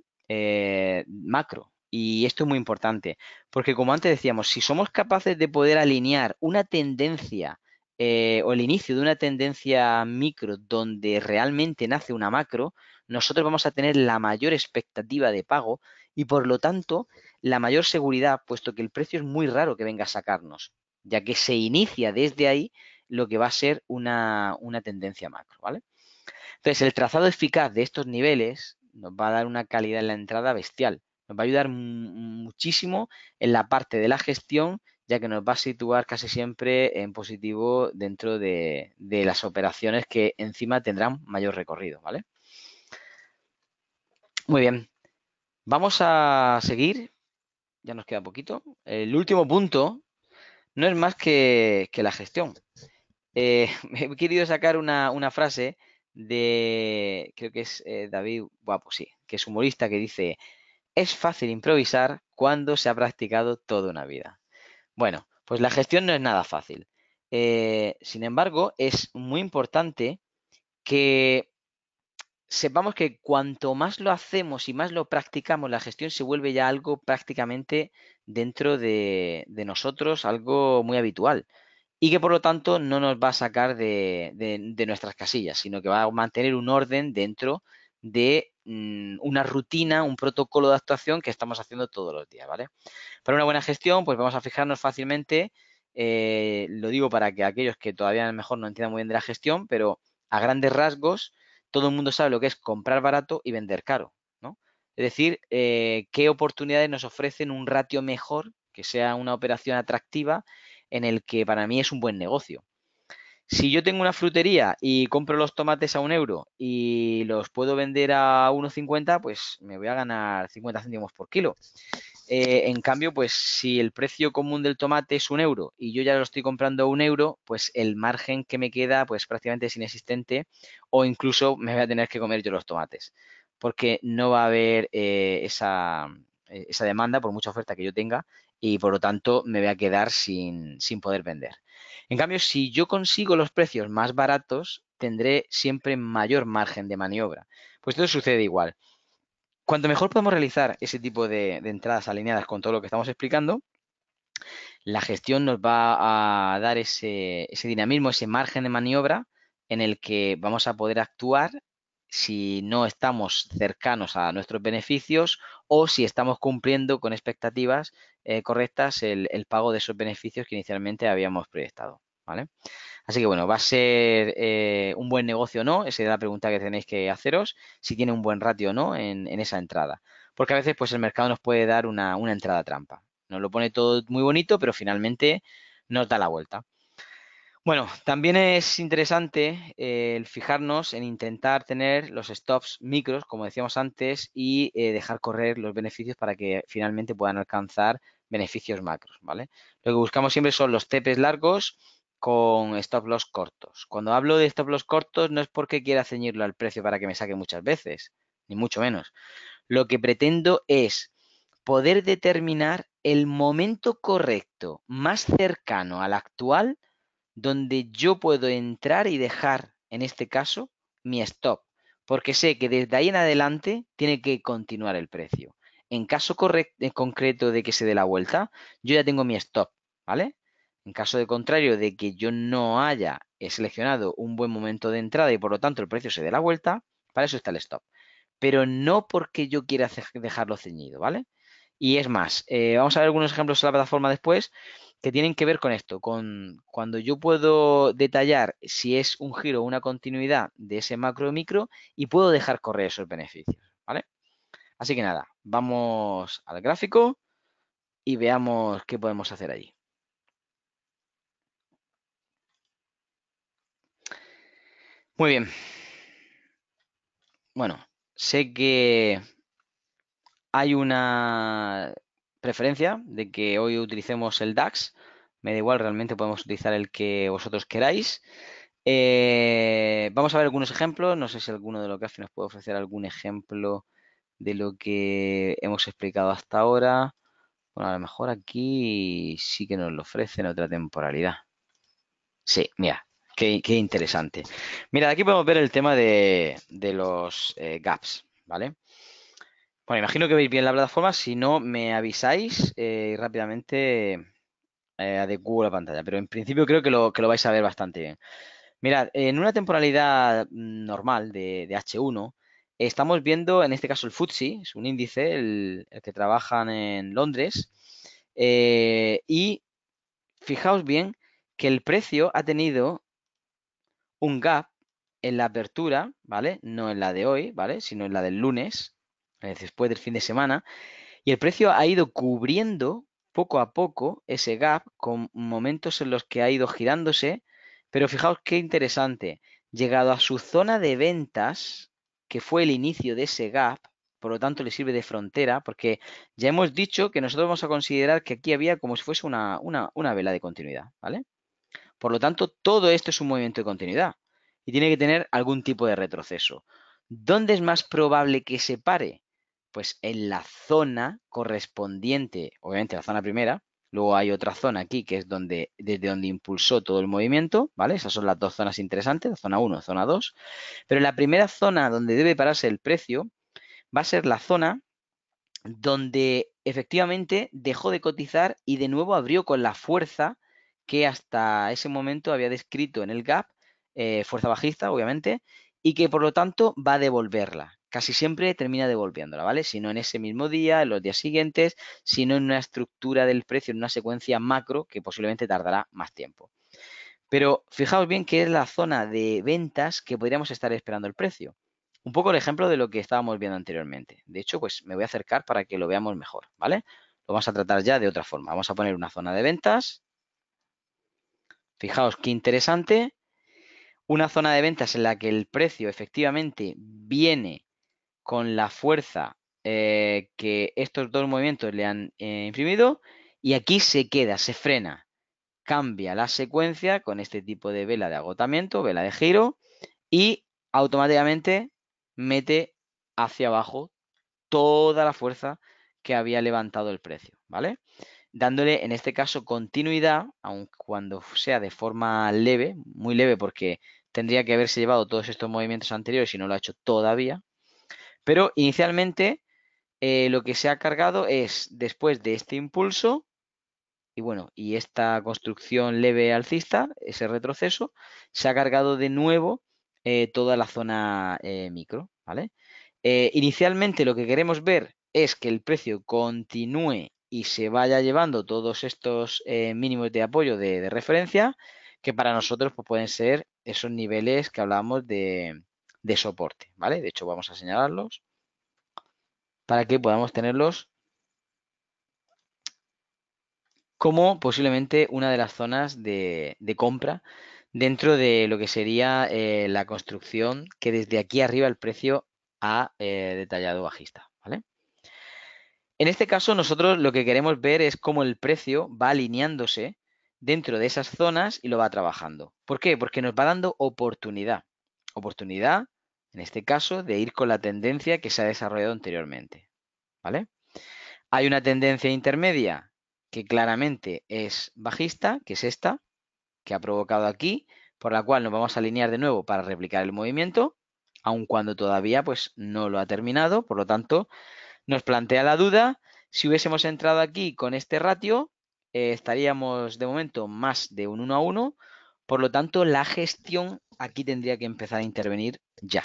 macro. Y esto es muy importante, porque como antes decíamos, si somos capaces de poder alinear una tendencia o el inicio de una tendencia micro donde realmente nace una macro, nosotros vamos a tener la mayor expectativa de pago y por lo tanto la mayor seguridad, puesto que el precio es muy raro que venga a sacarnos, ya que se inicia desde ahí lo que va a ser una tendencia macro, ¿vale? Entonces, el trazado eficaz de estos niveles nos va a dar una calidad en la entrada bestial. Nos va a ayudar muchísimo en la parte de la gestión, ya que nos va a situar casi siempre en positivo dentro de las operaciones que encima tendrán mayor recorrido, ¿vale? Muy bien, vamos a seguir, ya nos queda poquito. El último punto no es más que la gestión. He querido sacar una frase de, creo que es David Guapo, sí, que es humorista, que dice, es fácil improvisar cuando se ha practicado toda una vida. Bueno, pues la gestión no es nada fácil. Sin embargo, es muy importante que sepamos que cuanto más lo hacemos y más lo practicamos, la gestión se vuelve ya algo prácticamente dentro de nosotros, algo muy habitual y que por lo tanto no nos va a sacar de nuestras casillas, sino que va a mantener un orden dentro de una rutina, un protocolo de actuación que estamos haciendo todos los días, ¿vale? Para una buena gestión, pues vamos a fijarnos fácilmente, lo digo para que aquellos que todavía a lo mejor no entiendan muy bien de la gestión, pero a grandes rasgos, todo el mundo sabe lo que es comprar barato y vender caro, ¿no? Es decir, qué oportunidades nos ofrecen un ratio mejor, que sea una operación atractiva, en el que para mí es un buen negocio. Si yo tengo una frutería y compro los tomates a 1 euro y los puedo vender a 1,50, pues me voy a ganar 50 céntimos por kilo. En cambio, pues si el precio común del tomate es 1 euro y yo ya lo estoy comprando a 1 euro, pues el margen que me queda pues prácticamente es inexistente o incluso me voy a tener que comer yo los tomates porque no va a haber esa demanda por mucha oferta que yo tenga y por lo tanto me voy a quedar sin poder vender. En cambio, si yo consigo los precios más baratos, tendré siempre mayor margen de maniobra. Pues todo sucede igual. Cuanto mejor podemos realizar ese tipo de entradas alineadas con todo lo que estamos explicando, la gestión nos va a dar ese dinamismo, ese margen de maniobra en el que vamos a poder actuar si no estamos cercanos a nuestros beneficios o si estamos cumpliendo con expectativas correctas el pago de esos beneficios que inicialmente habíamos proyectado, ¿vale? Así que bueno, va a ser un buen negocio o no, esa es la pregunta que tenéis que haceros, si tiene un buen ratio o no en esa entrada. Porque a veces pues el mercado nos puede dar una entrada trampa. Nos lo pone todo muy bonito, pero finalmente nos da la vuelta. Bueno, también es interesante el fijarnos en intentar tener los stops micros, como decíamos antes, y dejar correr los beneficios para que finalmente puedan alcanzar beneficios macros, ¿vale? Lo que buscamos siempre son los TPs largos con stop loss cortos. Cuando hablo de stop loss cortos no es porque quiera ceñirlo al precio para que me saque muchas veces, ni mucho menos. Lo que pretendo es poder determinar el momento correcto más cercano al actual donde yo puedo entrar y dejar, en este caso, mi stop, porque sé que desde ahí en adelante tiene que continuar el precio. En caso concreto de que se dé la vuelta, yo ya tengo mi stop, ¿vale? En caso de contrario de que yo no haya seleccionado un buen momento de entrada y por lo tanto el precio se dé la vuelta, para eso está el stop. Pero no porque yo quiera dejarlo ceñido, ¿vale? Y es más, vamos a ver algunos ejemplos en la plataforma después que tienen que ver con esto, con cuando yo puedo detallar si es un giro o una continuidad de ese macro o micro y puedo dejar correr esos beneficios, ¿vale? Así que nada, vamos al gráfico y veamos qué podemos hacer allí. Muy bien. Bueno, sé que hay una preferencia de que hoy utilicemos el DAX. Me da igual, realmente podemos utilizar el que vosotros queráis. Vamos a ver algunos ejemplos. No sé si alguno de los gráficos nos puede ofrecer algún ejemplo de lo que hemos explicado hasta ahora. Bueno, a lo mejor aquí sí que nos lo ofrecen otra temporalidad. Sí, mira, qué interesante. Mira, aquí podemos ver el tema de los gaps, ¿vale? Bueno, imagino que veis bien la plataforma. Si no, me avisáis y rápidamente adecuo la pantalla. Pero en principio creo que lo vais a ver bastante bien. Mirad, en una temporalidad normal de H1, estamos viendo, en este caso el FTSE, es un índice, el que trabajan en Londres, y fijaos bien que el precio ha tenido un gap en la apertura, ¿vale? No en la de hoy, ¿vale? Sino en la del lunes, después del fin de semana, y el precio ha ido cubriendo poco a poco ese gap con momentos en los que ha ido girándose, pero fijaos qué interesante, llegado a su zona de ventas, que fue el inicio de ese gap, por lo tanto le sirve de frontera, porque ya hemos dicho que nosotros vamos a considerar que aquí había como si fuese una vela de continuidad, ¿vale? Por lo tanto, todo esto es un movimiento de continuidad y tiene que tener algún tipo de retroceso. ¿Dónde es más probable que se pare? Pues en la zona correspondiente, obviamente la zona primera, luego hay otra zona aquí que es desde donde impulsó todo el movimiento, ¿vale? Esas son las dos zonas interesantes, la zona 1, zona 2. Pero la primera zona donde debe pararse el precio va a ser la zona donde efectivamente dejó de cotizar y de nuevo abrió con la fuerza que hasta ese momento había descrito en el gap, fuerza bajista, obviamente, y que por lo tanto va a devolverla. Casi siempre termina devolviéndola, ¿vale? Si no en ese mismo día, en los días siguientes, sino en una estructura del precio, en una secuencia macro que posiblemente tardará más tiempo. Pero fijaos bien que es la zona de ventas que podríamos estar esperando el precio. Un poco el ejemplo de lo que estábamos viendo anteriormente. De hecho, pues me voy a acercar para que lo veamos mejor, ¿vale? Lo vamos a tratar ya de otra forma. Vamos a poner una zona de ventas. Fijaos qué interesante. Una zona de ventas en la que el precio efectivamente viene con la fuerza que estos dos movimientos le han imprimido y aquí se queda, se frena, cambia la secuencia con este tipo de vela de agotamiento, vela de giro y automáticamente mete hacia abajo toda la fuerza que había levantado el precio, ¿vale? Dándole en este caso continuidad, aun cuando sea de forma leve, muy leve porque tendría que haberse llevado todos estos movimientos anteriores y no lo ha hecho todavía, pero inicialmente lo que se ha cargado es después de este impulso y bueno, y esta construcción leve alcista, ese retroceso, se ha cargado de nuevo toda la zona micro, ¿vale? Inicialmente lo que queremos ver es que el precio continúe y se vaya llevando todos estos mínimos de apoyo de referencia, que para nosotros pues, pueden ser esos niveles que hablábamos de soporte, ¿vale? De hecho, vamos a señalarlos para que podamos tenerlos como posiblemente una de las zonas de compra dentro de lo que sería la construcción que desde aquí arriba el precio ha detallado bajista, ¿vale? En este caso nosotros lo que queremos ver es cómo el precio va alineándose dentro de esas zonas y lo va trabajando. ¿Por qué? Porque nos va dando oportunidad. Oportunidad en este caso, de ir con la tendencia que se ha desarrollado anteriormente, ¿vale? Hay una tendencia intermedia que claramente es bajista, que es esta, que ha provocado aquí, por la cual nos vamos a alinear de nuevo para replicar el movimiento, aun cuando todavía pues no lo ha terminado, por lo tanto nos plantea la duda, si hubiésemos entrado aquí con este ratio, estaríamos de momento más de un 1 a 1, por lo tanto la gestión aquí tendría que empezar a intervenir ya.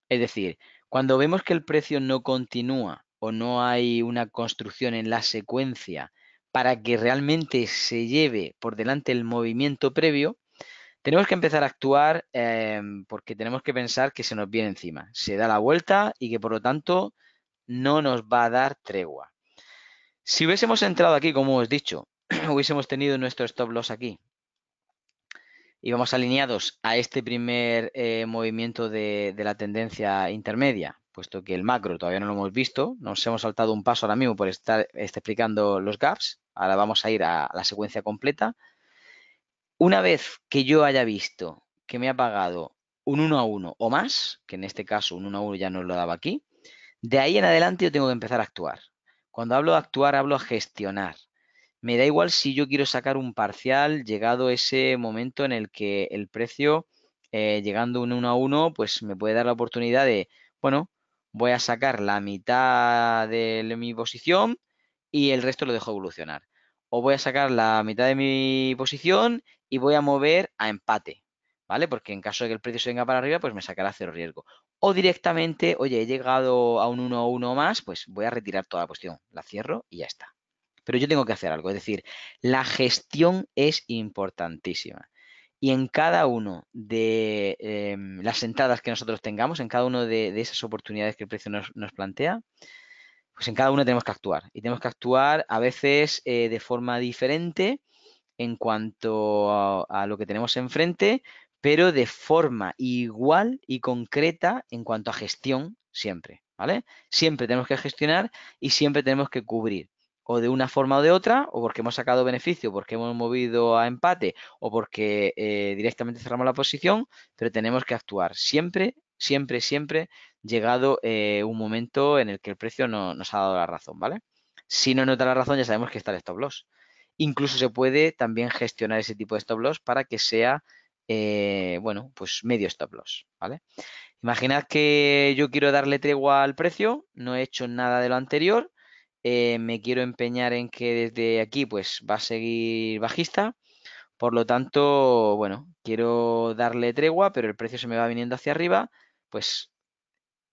Es decir, cuando vemos que el precio no continúa o no hay una construcción en la secuencia para que realmente se lleve por delante el movimiento previo, tenemos que empezar a actuar porque tenemos que pensar que se nos viene encima, se da la vuelta y que por lo tanto no nos va a dar tregua. Si hubiésemos entrado aquí, como os he dicho, hubiésemos tenido nuestro stop loss aquí y vamos alineados a este primer movimiento de la tendencia intermedia, puesto que el macro todavía no lo hemos visto, nos hemos saltado un paso ahora mismo por estar explicando los gaps, ahora vamos a ir a la secuencia completa. Una vez que yo haya visto que me ha pagado un 1 a 1 o más, que en este caso un 1 a 1 ya nos lo daba aquí, de ahí en adelante yo tengo que empezar a actuar. Cuando hablo de actuar, hablo a gestionar. Me da igual si yo quiero sacar un parcial llegado ese momento en el que el precio, llegando un 1 a 1, pues me puede dar la oportunidad de, bueno, voy a sacar la mitad de mi posición y el resto lo dejo evolucionar. O voy a sacar la mitad de mi posición y voy a mover a empate, ¿vale? Porque en caso de que el precio se venga para arriba, pues me sacará cero riesgo. O directamente, oye, he llegado a un 1 a 1 más, pues voy a retirar toda la posición, la cierro y ya está. Pero yo tengo que hacer algo, es decir, la gestión es importantísima. Y en cada uno de las entradas que nosotros tengamos, en cada una de esas oportunidades que el precio nos plantea, pues en cada una tenemos que actuar. Y tenemos que actuar a veces de forma diferente en cuanto a lo que tenemos enfrente, pero de forma igual y concreta en cuanto a gestión siempre, ¿vale? Siempre tenemos que gestionar y siempre tenemos que cubrir. O de una forma o de otra, o porque hemos sacado beneficio, porque hemos movido a empate, o porque directamente cerramos la posición, pero tenemos que actuar siempre, siempre, siempre, llegado un momento en el que el precio no, nos ha dado la razón, ¿vale? Si no nos da la razón, ya sabemos que está el stop loss. Incluso se puede también gestionar ese tipo de stop loss para que sea, bueno, pues medio stop loss, ¿vale? Imaginad que yo quiero darle tregua al precio, no he hecho nada de lo anterior, me quiero empeñar en que desde aquí pues va a seguir bajista, por lo tanto, bueno, quiero darle tregua, pero el precio se me va viniendo hacia arriba, pues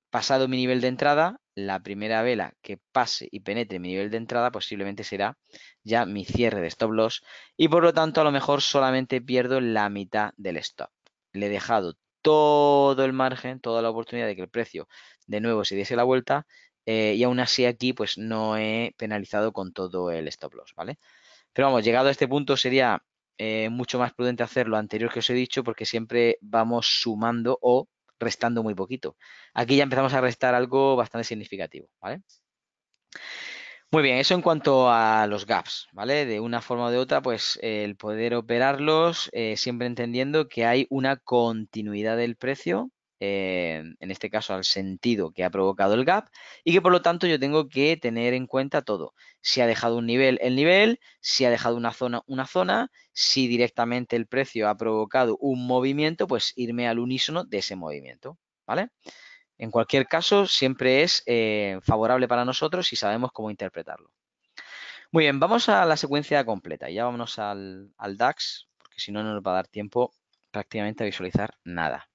pasado mi nivel de entrada, la primera vela que pase y penetre mi nivel de entrada posiblemente será ya mi cierre de stop loss y por lo tanto a lo mejor solamente pierdo la mitad del stop. Le he dejado todo el margen, toda la oportunidad de que el precio de nuevo se diese la vuelta y aún así aquí pues no he penalizado con todo el stop loss, ¿vale? Pero vamos, llegado a este punto sería mucho más prudente hacer lo anterior que os he dicho porque siempre vamos sumando o restando muy poquito. Aquí ya empezamos a restar algo bastante significativo, ¿vale? Muy bien, eso en cuanto a los gaps, ¿vale? De una forma o de otra, pues el poder operarlos siempre entendiendo que hay una continuidad del precio, en este caso al sentido que ha provocado el gap, y que por lo tanto yo tengo que tener en cuenta todo. Si ha dejado un nivel, el nivel, si ha dejado una zona, si directamente el precio ha provocado un movimiento, pues irme al unísono de ese movimiento, ¿vale? En cualquier caso, siempre es favorable para nosotros si sabemos cómo interpretarlo. Muy bien, vamos a la secuencia completa. Ya vámonos al DAX, porque si no, no nos va a dar tiempo prácticamente a visualizar nada.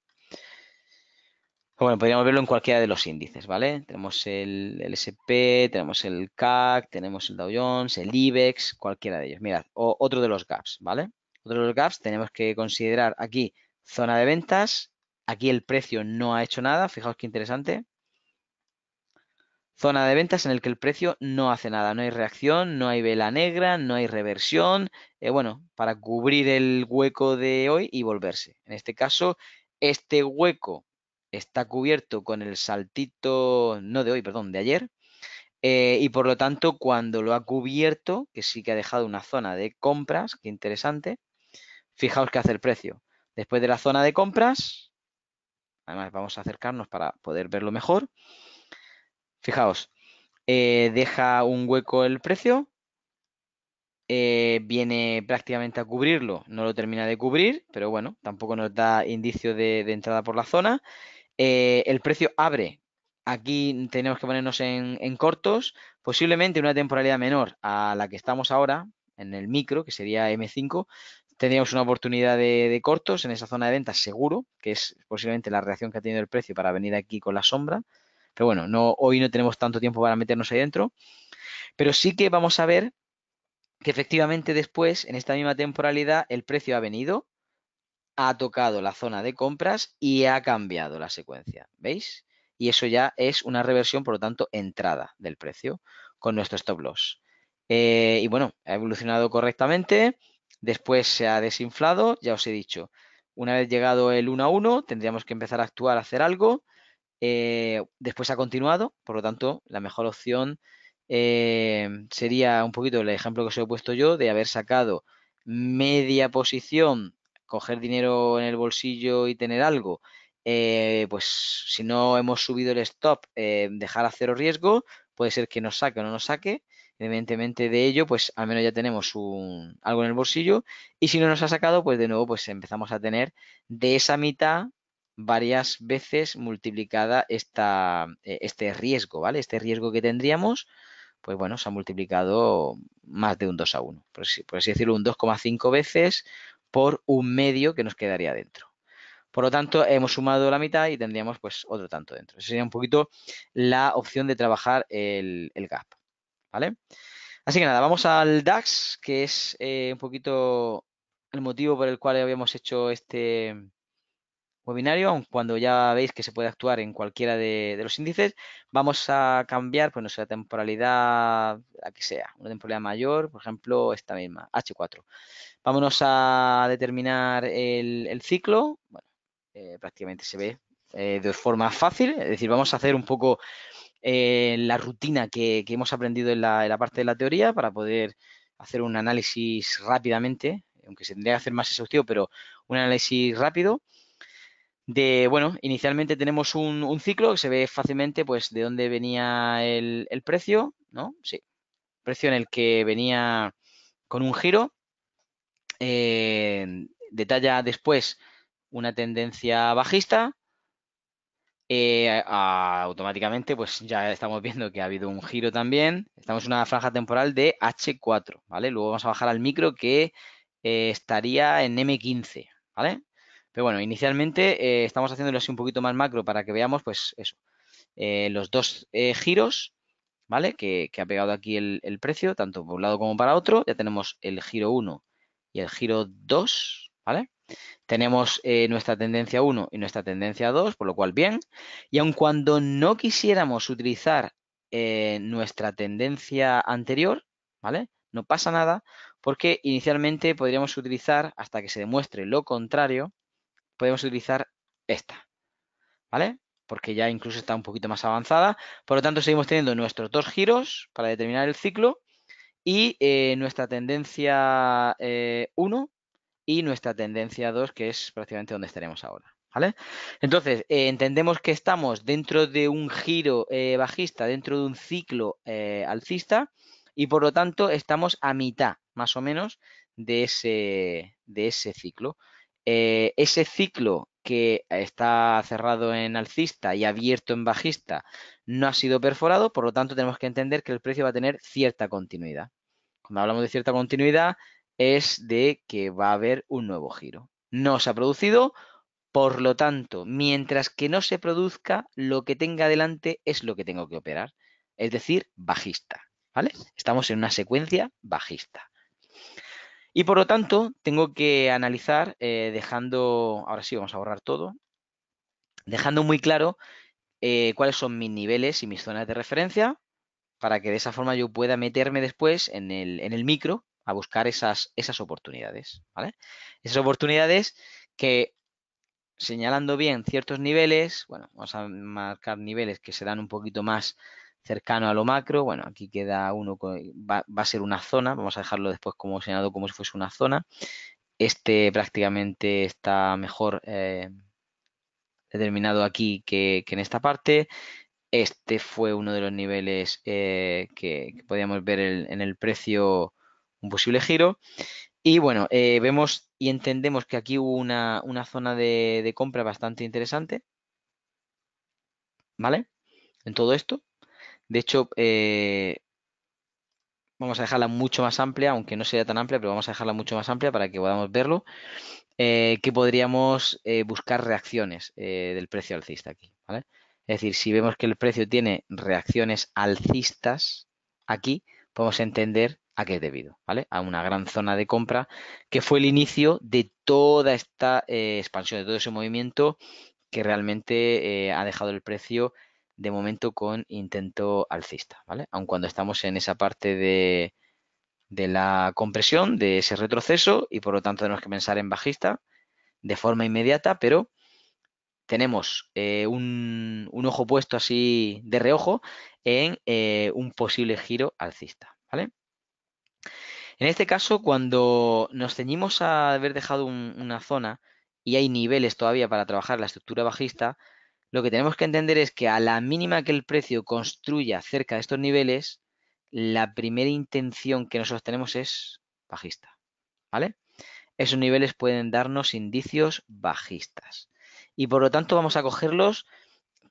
Bueno, podríamos verlo en cualquiera de los índices, ¿vale? Tenemos el S&P, tenemos el CAC, tenemos el Dow Jones, el IBEX, cualquiera de ellos. Mirad, otro de los gaps, ¿vale? Otro de los gaps tenemos que considerar aquí zona de ventas. Aquí el precio no ha hecho nada, fijaos qué interesante. Zona de ventas en el que el precio no hace nada, no hay reacción, no hay vela negra, no hay reversión, bueno, para cubrir el hueco de hoy y volverse. En este caso, este hueco está cubierto con el saltito, no de hoy, perdón, de ayer, y por lo tanto, cuando lo ha cubierto, que sí que ha dejado una zona de compras, qué interesante, fijaos qué hace el precio. Después de la zona de compras, Además, vamos a acercarnos para poder verlo mejor. Fijaos, deja un hueco el precio, viene prácticamente a cubrirlo, no lo termina de cubrir, pero bueno, tampoco nos da indicio de entrada por la zona. El precio abre. Aquí tenemos que ponernos en cortos, posiblemente una temporalidad menor a la que estamos ahora, en el micro, que sería M5. Tendríamos una oportunidad de cortos en esa zona de ventas seguro, que es posiblemente la reacción que ha tenido el precio para venir aquí con la sombra. Pero bueno, hoy no tenemos tanto tiempo para meternos ahí dentro. Pero sí que vamos a ver que efectivamente después, en esta misma temporalidad, el precio ha venido, ha tocado la zona de compras y ha cambiado la secuencia. ¿Veis? Y eso ya es una reversión, por lo tanto, entrada del precio con nuestro stop loss. Y bueno, ha evolucionado correctamente. Después se ha desinflado, ya os he dicho. Una vez llegado el 1 a 1, tendríamos que empezar a actuar, a hacer algo. Después ha continuado, por lo tanto, la mejor opción sería un poquito el ejemplo que os he puesto yo de haber sacado media posición, coger dinero en el bolsillo y tener algo. Pues si no hemos subido el stop, dejar a cero riesgo, puede ser que nos saque o no nos saque. Evidentemente de ello, pues al menos ya tenemos algo en el bolsillo. Y si no nos ha sacado, pues de nuevo pues empezamos a tener de esa mitad varias veces multiplicada este riesgo, ¿vale? Este riesgo que tendríamos, pues bueno, se ha multiplicado más de un 2 a 1, por así decirlo, un 2,5 veces por un medio que nos quedaría dentro. Por lo tanto, hemos sumado la mitad y tendríamos pues otro tanto dentro. Esa sería un poquito la opción de trabajar el gap, ¿vale? Así que nada, vamos al DAX, que es un poquito el motivo por el cual habíamos hecho este webinario, aun cuando ya veis que se puede actuar en cualquiera de los índices. Vamos a cambiar pues nuestra temporalidad, la que sea, una temporalidad mayor, por ejemplo, esta misma, H4. Vámonos a determinar el ciclo. Bueno, prácticamente se ve de forma fácil, es decir, vamos a hacer un poco la rutina que hemos aprendido en la parte de la teoría para poder hacer un análisis rápidamente, aunque se tendría que hacer más exhaustivo, pero un análisis rápido bueno, inicialmente tenemos un ciclo que se ve fácilmente pues de dónde venía el precio, ¿no? Sí, precio en el que venía con un giro, detalla después una tendencia bajista, automáticamente pues ya estamos viendo que ha habido un giro también, estamos en una franja temporal de H4, ¿vale? Luego vamos a bajar al micro que estaría en M15, ¿vale? Pero bueno, inicialmente estamos haciéndolo así un poquito más macro para que veamos pues eso, los dos giros, ¿vale? Que ha pegado aquí el precio, tanto por un lado como para otro, ya tenemos el giro 1 y el giro 2, ¿vale? Tenemos nuestra tendencia 1 y nuestra tendencia 2, por lo cual bien. Y aun cuando no quisiéramos utilizar nuestra tendencia anterior, ¿vale? No pasa nada porque inicialmente podríamos utilizar, hasta que se demuestre lo contrario, podemos utilizar esta, ¿vale? Porque ya incluso está un poquito más avanzada. Por lo tanto, seguimos teniendo nuestros dos giros para determinar el ciclo y nuestra tendencia 1 y nuestra tendencia 2, que es prácticamente donde estaremos ahora, ¿vale? Entonces, entendemos que estamos dentro de un giro bajista, dentro de un ciclo alcista y por lo tanto estamos a mitad, más o menos, de ese ciclo. Ese ciclo que está cerrado en alcista y abierto en bajista no ha sido perforado, por lo tanto tenemos que entender que el precio va a tener cierta continuidad. Cuando hablamos de cierta continuidad es de que va a haber un nuevo giro. No se ha producido, por lo tanto, mientras que no se produzca, lo que tenga delante es lo que tengo que operar, es decir, bajista, ¿vale? Estamos en una secuencia bajista. Y por lo tanto, tengo que analizar dejando, ahora sí, vamos a borrar todo, dejando muy claro cuáles son mis niveles y mis zonas de referencia para que de esa forma yo pueda meterme después en el micro a buscar esas oportunidades, ¿vale? Esas oportunidades que señalando bien ciertos niveles, bueno, vamos a marcar niveles que se dan un poquito más cercano a lo macro, bueno, aquí queda uno, va a ser una zona, vamos a dejarlo después como señalado como si fuese una zona. Este prácticamente está mejor determinado aquí que en esta parte. Este fue uno de los niveles que podíamos ver en el precio, un posible giro. Y bueno, vemos y entendemos que aquí hubo una zona de compra bastante interesante, ¿vale? En todo esto. De hecho, vamos a dejarla mucho más amplia, aunque no sea tan amplia, pero vamos a dejarla mucho más amplia para que podamos verlo. Que podríamos buscar reacciones del precio alcista aquí, ¿vale? Es decir, si vemos que el precio tiene reacciones alcistas aquí, podemos entender a qué es debido, ¿vale? A una gran zona de compra que fue el inicio de toda esta expansión, de todo ese movimiento que realmente ha dejado el precio de momento con intento alcista, ¿vale? Aun cuando estamos en esa parte de la compresión, de ese retroceso, y por lo tanto tenemos que pensar en bajista de forma inmediata, pero tenemos un ojo puesto así de reojo en un posible giro alcista, ¿vale? En este caso, cuando nos ceñimos a haber dejado una zona y hay niveles todavía para trabajar la estructura bajista, lo que tenemos que entender es que a la mínima que el precio construya cerca de estos niveles, la primera intención que nosotros tenemos es bajista, ¿vale? Esos niveles pueden darnos indicios bajistas. Y por lo tanto vamos a cogerlos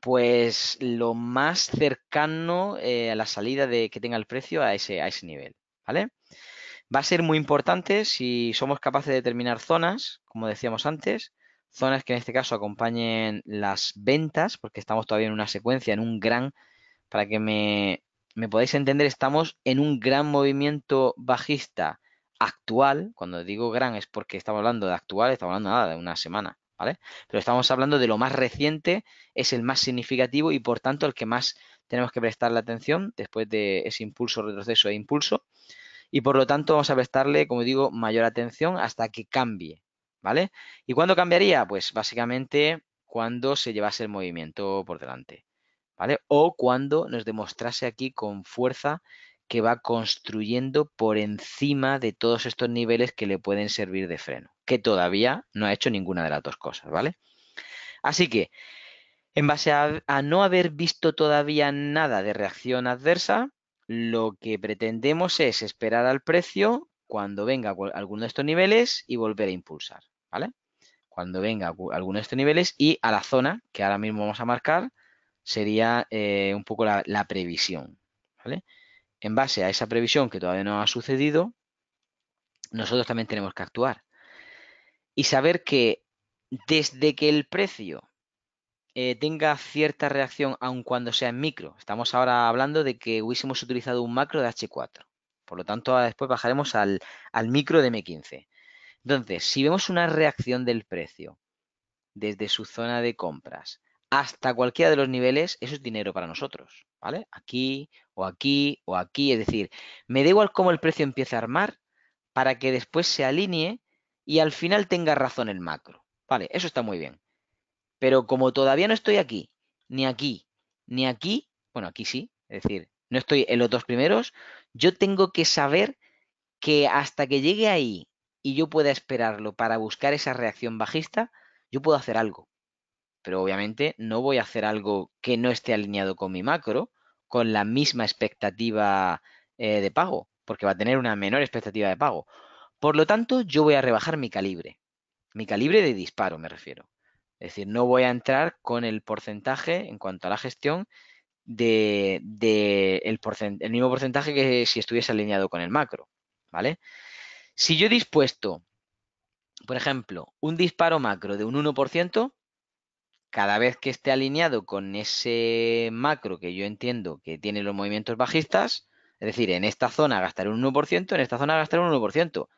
pues lo más cercano a la salida que tenga el precio a ese nivel, ¿vale? Va a ser muy importante si somos capaces de determinar zonas, como decíamos antes, zonas que en este caso acompañen las ventas, porque estamos todavía en una secuencia, en un gran, para que me podáis entender, estamos en un gran movimiento bajista actual. Cuando digo gran es porque estamos hablando de actual, estamos hablando nada de una semana, ¿vale? Pero estamos hablando de lo más reciente, es el más significativo y por tanto el que más tenemos que prestarle atención después de ese impulso, retroceso e impulso. Y por lo tanto vamos a prestarle, como digo, mayor atención hasta que cambie, ¿vale? ¿Y cuándo cambiaría? Pues básicamente cuando se llevase el movimiento por delante, ¿vale? O cuando nos demostrase aquí con fuerza que va construyendo por encima de todos estos niveles que le pueden servir de freno, que todavía no ha hecho ninguna de las dos cosas, ¿vale? Así que, en base a no haber visto todavía nada de reacción adversa, lo que pretendemos es esperar al precio cuando venga alguno de estos niveles y volver a impulsar, ¿vale? Cuando venga alguno de estos niveles y a la zona que ahora mismo vamos a marcar sería un poco la previsión, ¿vale? En base a esa previsión que todavía no ha sucedido, nosotros también tenemos que actuar y saber que desde que el precio tenga cierta reacción, aun cuando sea en micro. Estamos ahora hablando de que hubiésemos utilizado un macro de H4. Por lo tanto, ahora después bajaremos al micro de M15. Entonces, si vemos una reacción del precio desde su zona de compras hasta cualquiera de los niveles, eso es dinero para nosotros, ¿vale? Aquí o aquí o aquí. Es decir, me da igual cómo el precio empiece a armar para que después se alinee y al final tenga razón el macro. Vale, eso está muy bien. Pero como todavía no estoy aquí, ni aquí, ni aquí, bueno, aquí sí, es decir, no estoy en los dos primeros, yo tengo que saber que hasta que llegue ahí y yo pueda esperarlo para buscar esa reacción bajista, yo puedo hacer algo. Pero obviamente no voy a hacer algo que no esté alineado con mi macro, con la misma expectativa de pago, porque va a tener una menor expectativa de pago. Por lo tanto, yo voy a rebajar mi calibre de disparo me refiero. Es decir, no voy a entrar con el porcentaje en cuanto a la gestión el mismo porcentaje que si estuviese alineado con el macro, ¿vale? Si yo he dispuesto, por ejemplo, un disparo macro de un 1%, cada vez que esté alineado con ese macro que yo entiendo que tiene los movimientos bajistas, es decir, en esta zona gastaré un 1%, en esta zona gastaré un 1%,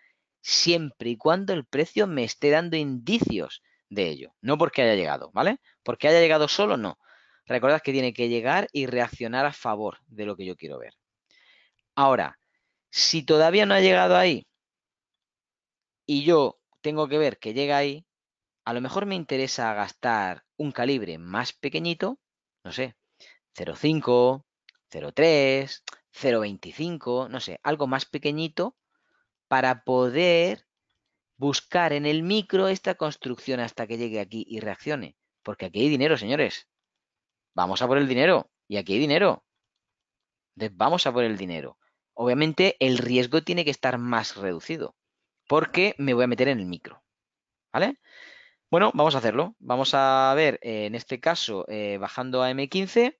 siempre y cuando el precio me esté dando indicios de ello, no porque haya llegado, ¿vale? Porque haya llegado solo, no. Recordad que tiene que llegar y reaccionar a favor de lo que yo quiero ver. Ahora, si todavía no ha llegado ahí y yo tengo que ver que llega ahí, a lo mejor me interesa gastar un calibre más pequeñito, no sé, 0,5, 0,3, 0,25, no sé, algo más pequeñito para poder buscar en el micro esta construcción hasta que llegue aquí y reaccione. Porque aquí hay dinero, señores. Vamos a por el dinero. Y aquí hay dinero. Entonces, vamos a por el dinero. Obviamente, el riesgo tiene que estar más reducido. Porque me voy a meter en el micro. ¿Vale? Bueno, vamos a hacerlo. Vamos a ver, en este caso, bajando a M15.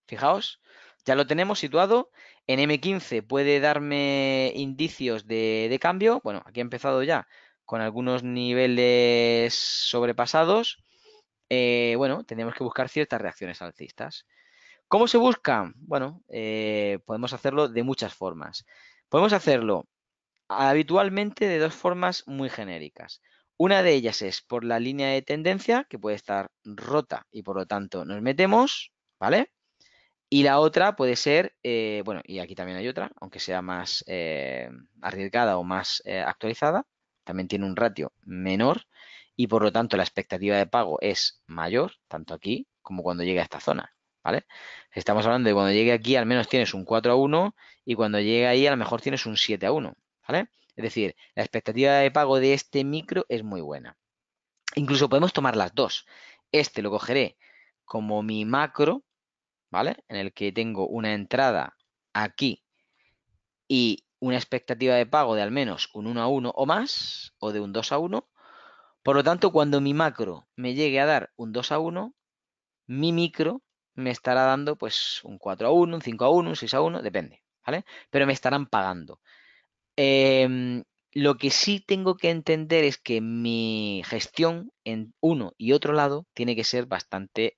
Fijaos, ya lo tenemos situado. En M15 puede darme indicios de cambio. Bueno, aquí ha empezado ya con algunos niveles sobrepasados. Bueno, tendremos que buscar ciertas reacciones alcistas. ¿Cómo se buscan? Bueno, podemos hacerlo de muchas formas. Podemos hacerlo habitualmente de dos formas muy genéricas. Una de ellas es por la línea de tendencia, que puede estar rota y por lo tanto nos metemos, ¿vale? Y la otra puede ser, bueno, y aquí también hay otra, aunque sea más arriesgada o más actualizada, también tiene un ratio menor y por lo tanto la expectativa de pago es mayor, tanto aquí como cuando llegue a esta zona, ¿vale? Estamos hablando de cuando llegue aquí al menos tienes un 4-1 y cuando llegue ahí a lo mejor tienes un 7-1, ¿vale? Es decir, la expectativa de pago de este micro es muy buena. Incluso podemos tomar las dos. Este lo cogeré como mi macro, ¿vale? En el que tengo una entrada aquí y una expectativa de pago de al menos un 1-1 o más, o de un 2-1. Por lo tanto, cuando mi macro me llegue a dar un 2-1, mi micro me estará dando pues un 4-1, un 5-1, un 6-1, depende, ¿vale? Pero me estarán pagando. Em, lo que sí tengo que entender es que mi gestión en uno y otro lado tiene que ser bastante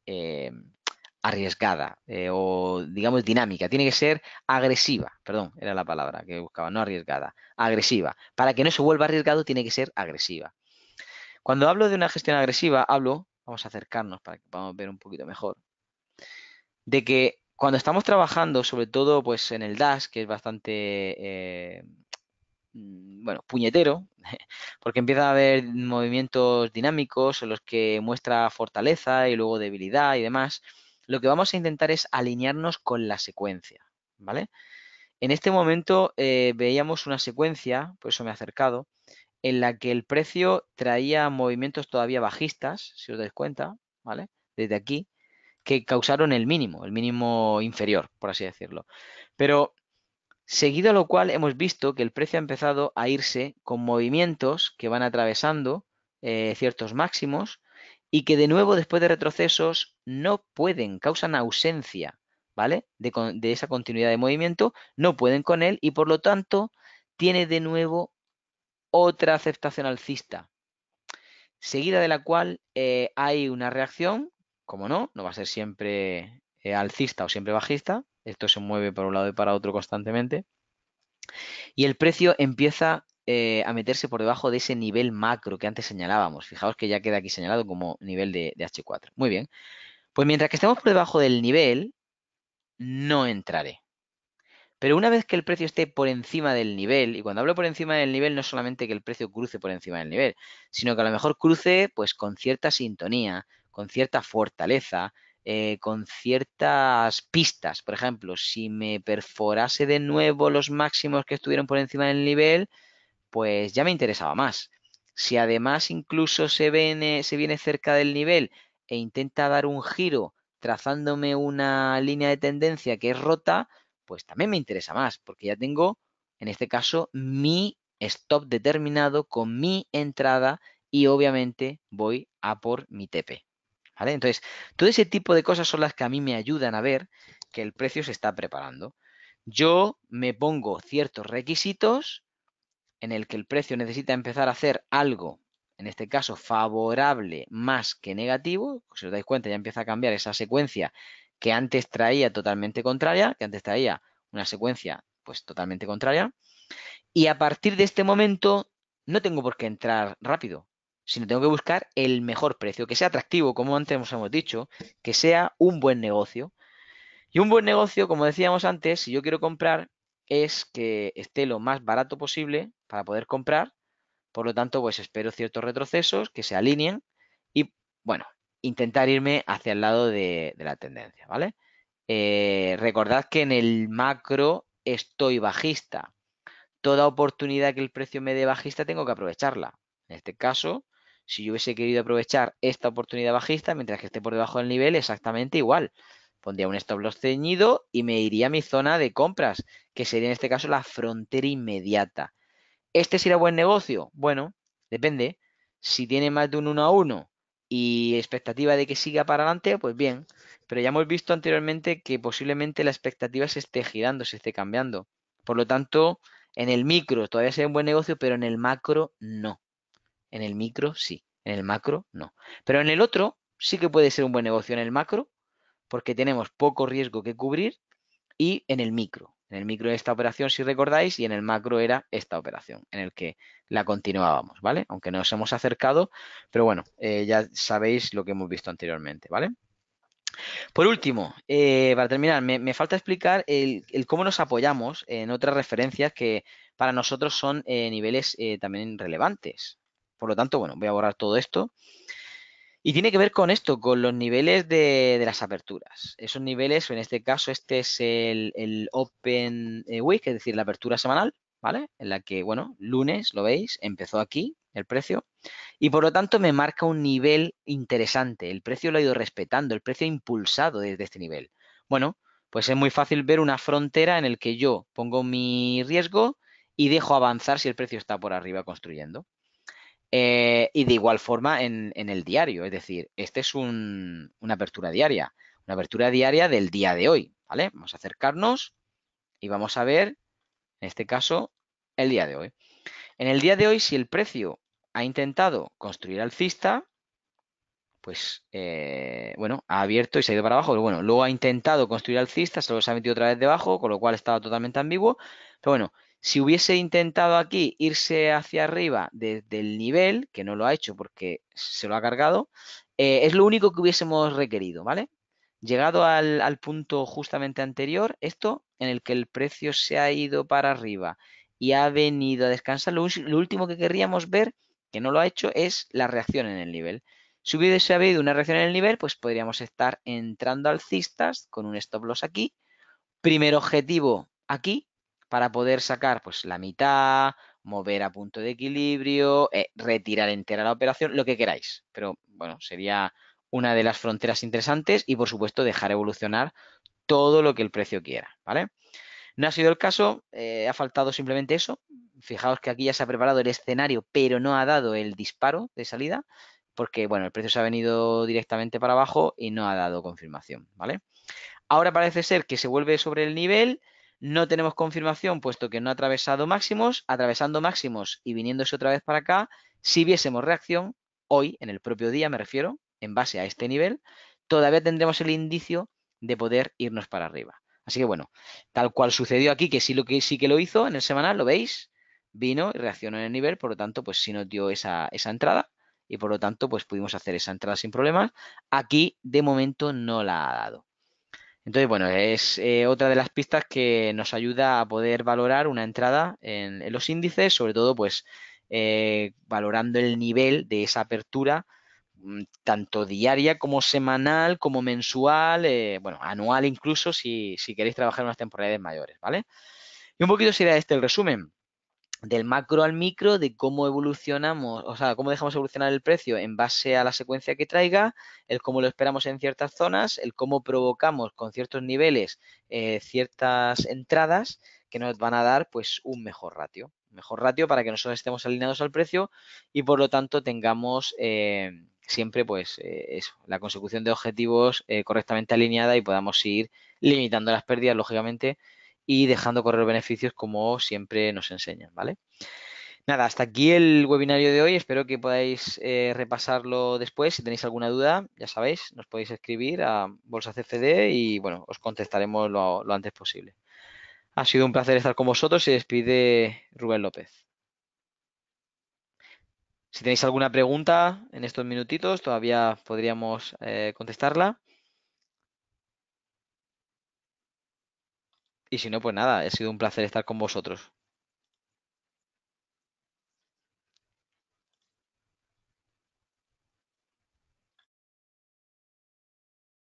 arriesgada o digamos dinámica, tiene que ser agresiva, perdón, era la palabra que buscaba, no arriesgada, agresiva. Para que no se vuelva arriesgado tiene que ser agresiva. Cuando hablo de una gestión agresiva, vamos a acercarnos para que podamos ver un poquito mejor, de que cuando estamos trabajando, sobre todo pues en el Dash, que es bastante bueno, puñetero, porque empieza a haber movimientos dinámicos en los que muestra fortaleza y luego debilidad y demás. Lo que vamos a intentar es alinearnos con la secuencia, ¿vale? En este momento veíamos una secuencia, por eso me he acercado, en la que el precio traía movimientos todavía bajistas, si os dais cuenta, ¿vale? Desde aquí, que causaron el mínimo inferior, por así decirlo. Pero seguido a lo cual hemos visto que el precio ha empezado a irse con movimientos que van atravesando ciertos máximos y que de nuevo después de retrocesos no pueden, causan ausencia, ¿vale? De esa continuidad de movimiento, no pueden con él y por lo tanto tiene de nuevo otra aceptación alcista, seguida de la cual hay una reacción, como no, no va a ser siempre alcista o siempre bajista, esto se mueve para un lado y para otro constantemente, y el precio empieza a meterse por debajo de ese nivel macro que antes señalábamos. Fijaos que ya queda aquí señalado como nivel de H4. Muy bien. Pues mientras que estemos por debajo del nivel, no entraré. Pero una vez que el precio esté por encima del nivel, y cuando hablo por encima del nivel no es solamente que el precio cruce por encima del nivel, sino que a lo mejor cruce pues con cierta sintonía, con cierta fortaleza, con ciertas pistas. Por ejemplo, si me perforase de nuevo los máximos que estuvieron por encima del nivel, pues ya me interesaba más. Si además incluso se viene cerca del nivel e intenta dar un giro trazándome una línea de tendencia que es rota, pues también me interesa más, porque ya tengo, en este caso, mi stop determinado con mi entrada y obviamente voy a por mi TP. ¿Vale? Entonces, todo ese tipo de cosas son las que a mí me ayudan a ver que el precio se está preparando. Yo me pongo ciertos requisitos en el que el precio necesita empezar a hacer algo, en este caso favorable más que negativo, si os dais cuenta ya empieza a cambiar esa secuencia que antes traía totalmente contraria, que antes traía una secuencia pues totalmente contraria, y a partir de este momento no tengo por qué entrar rápido, sino tengo que buscar el mejor precio, que sea atractivo, como antes nos hemos dicho, que sea un buen negocio. Y un buen negocio, como decíamos antes, si yo quiero comprar, es que esté lo más barato posible para poder comprar. Por lo tanto, pues espero ciertos retrocesos que se alineen y, bueno, intentar irme hacia el lado de la tendencia, ¿vale? Recordad que en el macro estoy bajista. Toda oportunidad que el precio me dé bajista tengo que aprovecharla. En este caso, Si yo hubiese querido aprovechar esta oportunidad bajista, mientras que esté por debajo del nivel, exactamente igual. Pondría un stop loss ceñido y me iría a mi zona de compras, que sería en este caso la frontera inmediata. ¿Este será buen negocio? Bueno, depende. Si tiene más de un 1 a 1 y expectativa de que siga para adelante, pues bien. Pero ya hemos visto anteriormente que posiblemente la expectativa se esté girando, se esté cambiando. Por lo tanto, en el micro todavía sería un buen negocio, pero en el macro no. En el micro sí, en el macro no. Pero en el otro sí que puede ser un buen negocio en el macro, porque tenemos poco riesgo que cubrir y en el micro. En el micro de esta operación, si recordáis, y en el macro era esta operación, en el que la continuábamos, ¿vale? Aunque nos hemos acercado, pero bueno, ya sabéis lo que hemos visto anteriormente, ¿vale? Por último, para terminar, me falta explicar el cómo nos apoyamos en otras referencias que para nosotros son niveles también relevantes. Por lo tanto, bueno, voy a borrar todo esto. Y tiene que ver con esto, con los niveles de las aperturas. Esos niveles, en este caso, este es el Open Week, es decir, la apertura semanal, ¿vale? En la que, bueno, lunes, lo veis, empezó aquí el precio. Y por lo tanto me marca un nivel interesante. El precio lo ha ido respetando, el precio ha impulsado desde este nivel. Bueno, pues es muy fácil ver una frontera en el que yo pongo mi riesgo y dejo avanzar si el precio está por arriba construyendo. Y de igual forma en el diario, es decir, este es una apertura diaria del día de hoy, ¿vale? Vamos a acercarnos y vamos a ver, en este caso, el día de hoy. En el día de hoy, si el precio ha intentado construir alcista, pues bueno, ha abierto y se ha ido para abajo, pero bueno, luego ha intentado construir alcista, solo se ha metido otra vez debajo, con lo cual estaba totalmente ambiguo, pero bueno, si hubiese intentado aquí irse hacia arriba desde el nivel, que no lo ha hecho porque se lo ha cargado, es lo único que hubiésemos requerido, ¿vale? Llegado al punto justamente anterior, esto en el que el precio se ha ido para arriba y ha venido a descansar, lo último que querríamos ver, que no lo ha hecho, es la reacción en el nivel. Si hubiese habido una reacción en el nivel, pues podríamos estar entrando alcistas con un stop loss aquí. Primer objetivo aquí para poder sacar pues la mitad, mover a punto de equilibrio, retirar entera la operación, lo que queráis. Pero bueno, sería una de las fronteras interesantes y por supuesto dejar evolucionar todo lo que el precio quiera, ¿vale? No ha sido el caso, ha faltado simplemente eso. Fijaos que aquí ya se ha preparado el escenario, pero no ha dado el disparo de salida, porque bueno, el precio se ha venido directamente para abajo y no ha dado confirmación, ¿vale? Ahora parece ser que se vuelve sobre el nivel, no tenemos confirmación puesto que no ha atravesado máximos, atravesando máximos y viniéndose otra vez para acá, si viésemos reacción, hoy, en el propio día me refiero, en base a este nivel, todavía tendremos el indicio de poder irnos para arriba. Así que bueno, tal cual sucedió aquí, que sí que lo hizo en el semanal, lo veis, vino y reaccionó en el nivel, por lo tanto, pues sí nos dio esa entrada y por lo tanto, pues pudimos hacer esa entrada sin problemas. Aquí, de momento, no la ha dado. Entonces, bueno, es otra de las pistas que nos ayuda a poder valorar una entrada en los índices, sobre todo, pues, valorando el nivel de esa apertura, tanto diaria como semanal, como mensual, bueno, anual incluso, si queréis trabajar en unas temporalidades mayores, ¿vale? Y un poquito sería este el resumen del macro al micro, de cómo evolucionamos, o sea, cómo dejamos evolucionar el precio en base a la secuencia que traiga, el cómo lo esperamos en ciertas zonas, el cómo provocamos con ciertos niveles ciertas entradas que nos van a dar pues un mejor ratio para que nosotros estemos alineados al precio y por lo tanto tengamos siempre pues eso, la consecución de objetivos correctamente alineada y podamos ir limitando las pérdidas, lógicamente, y dejando correr beneficios como siempre nos enseñan, ¿vale? Nada, hasta aquí el webinario de hoy. Espero que podáis repasarlo después. Si tenéis alguna duda, ya sabéis, nos podéis escribir a Bolsa CFD y bueno, os contestaremos lo antes posible. Ha sido un placer estar con vosotros y despide Rubén López. Si tenéis alguna pregunta en estos minutitos, todavía podríamos contestarla. Y si no, pues nada, ha sido un placer estar con vosotros.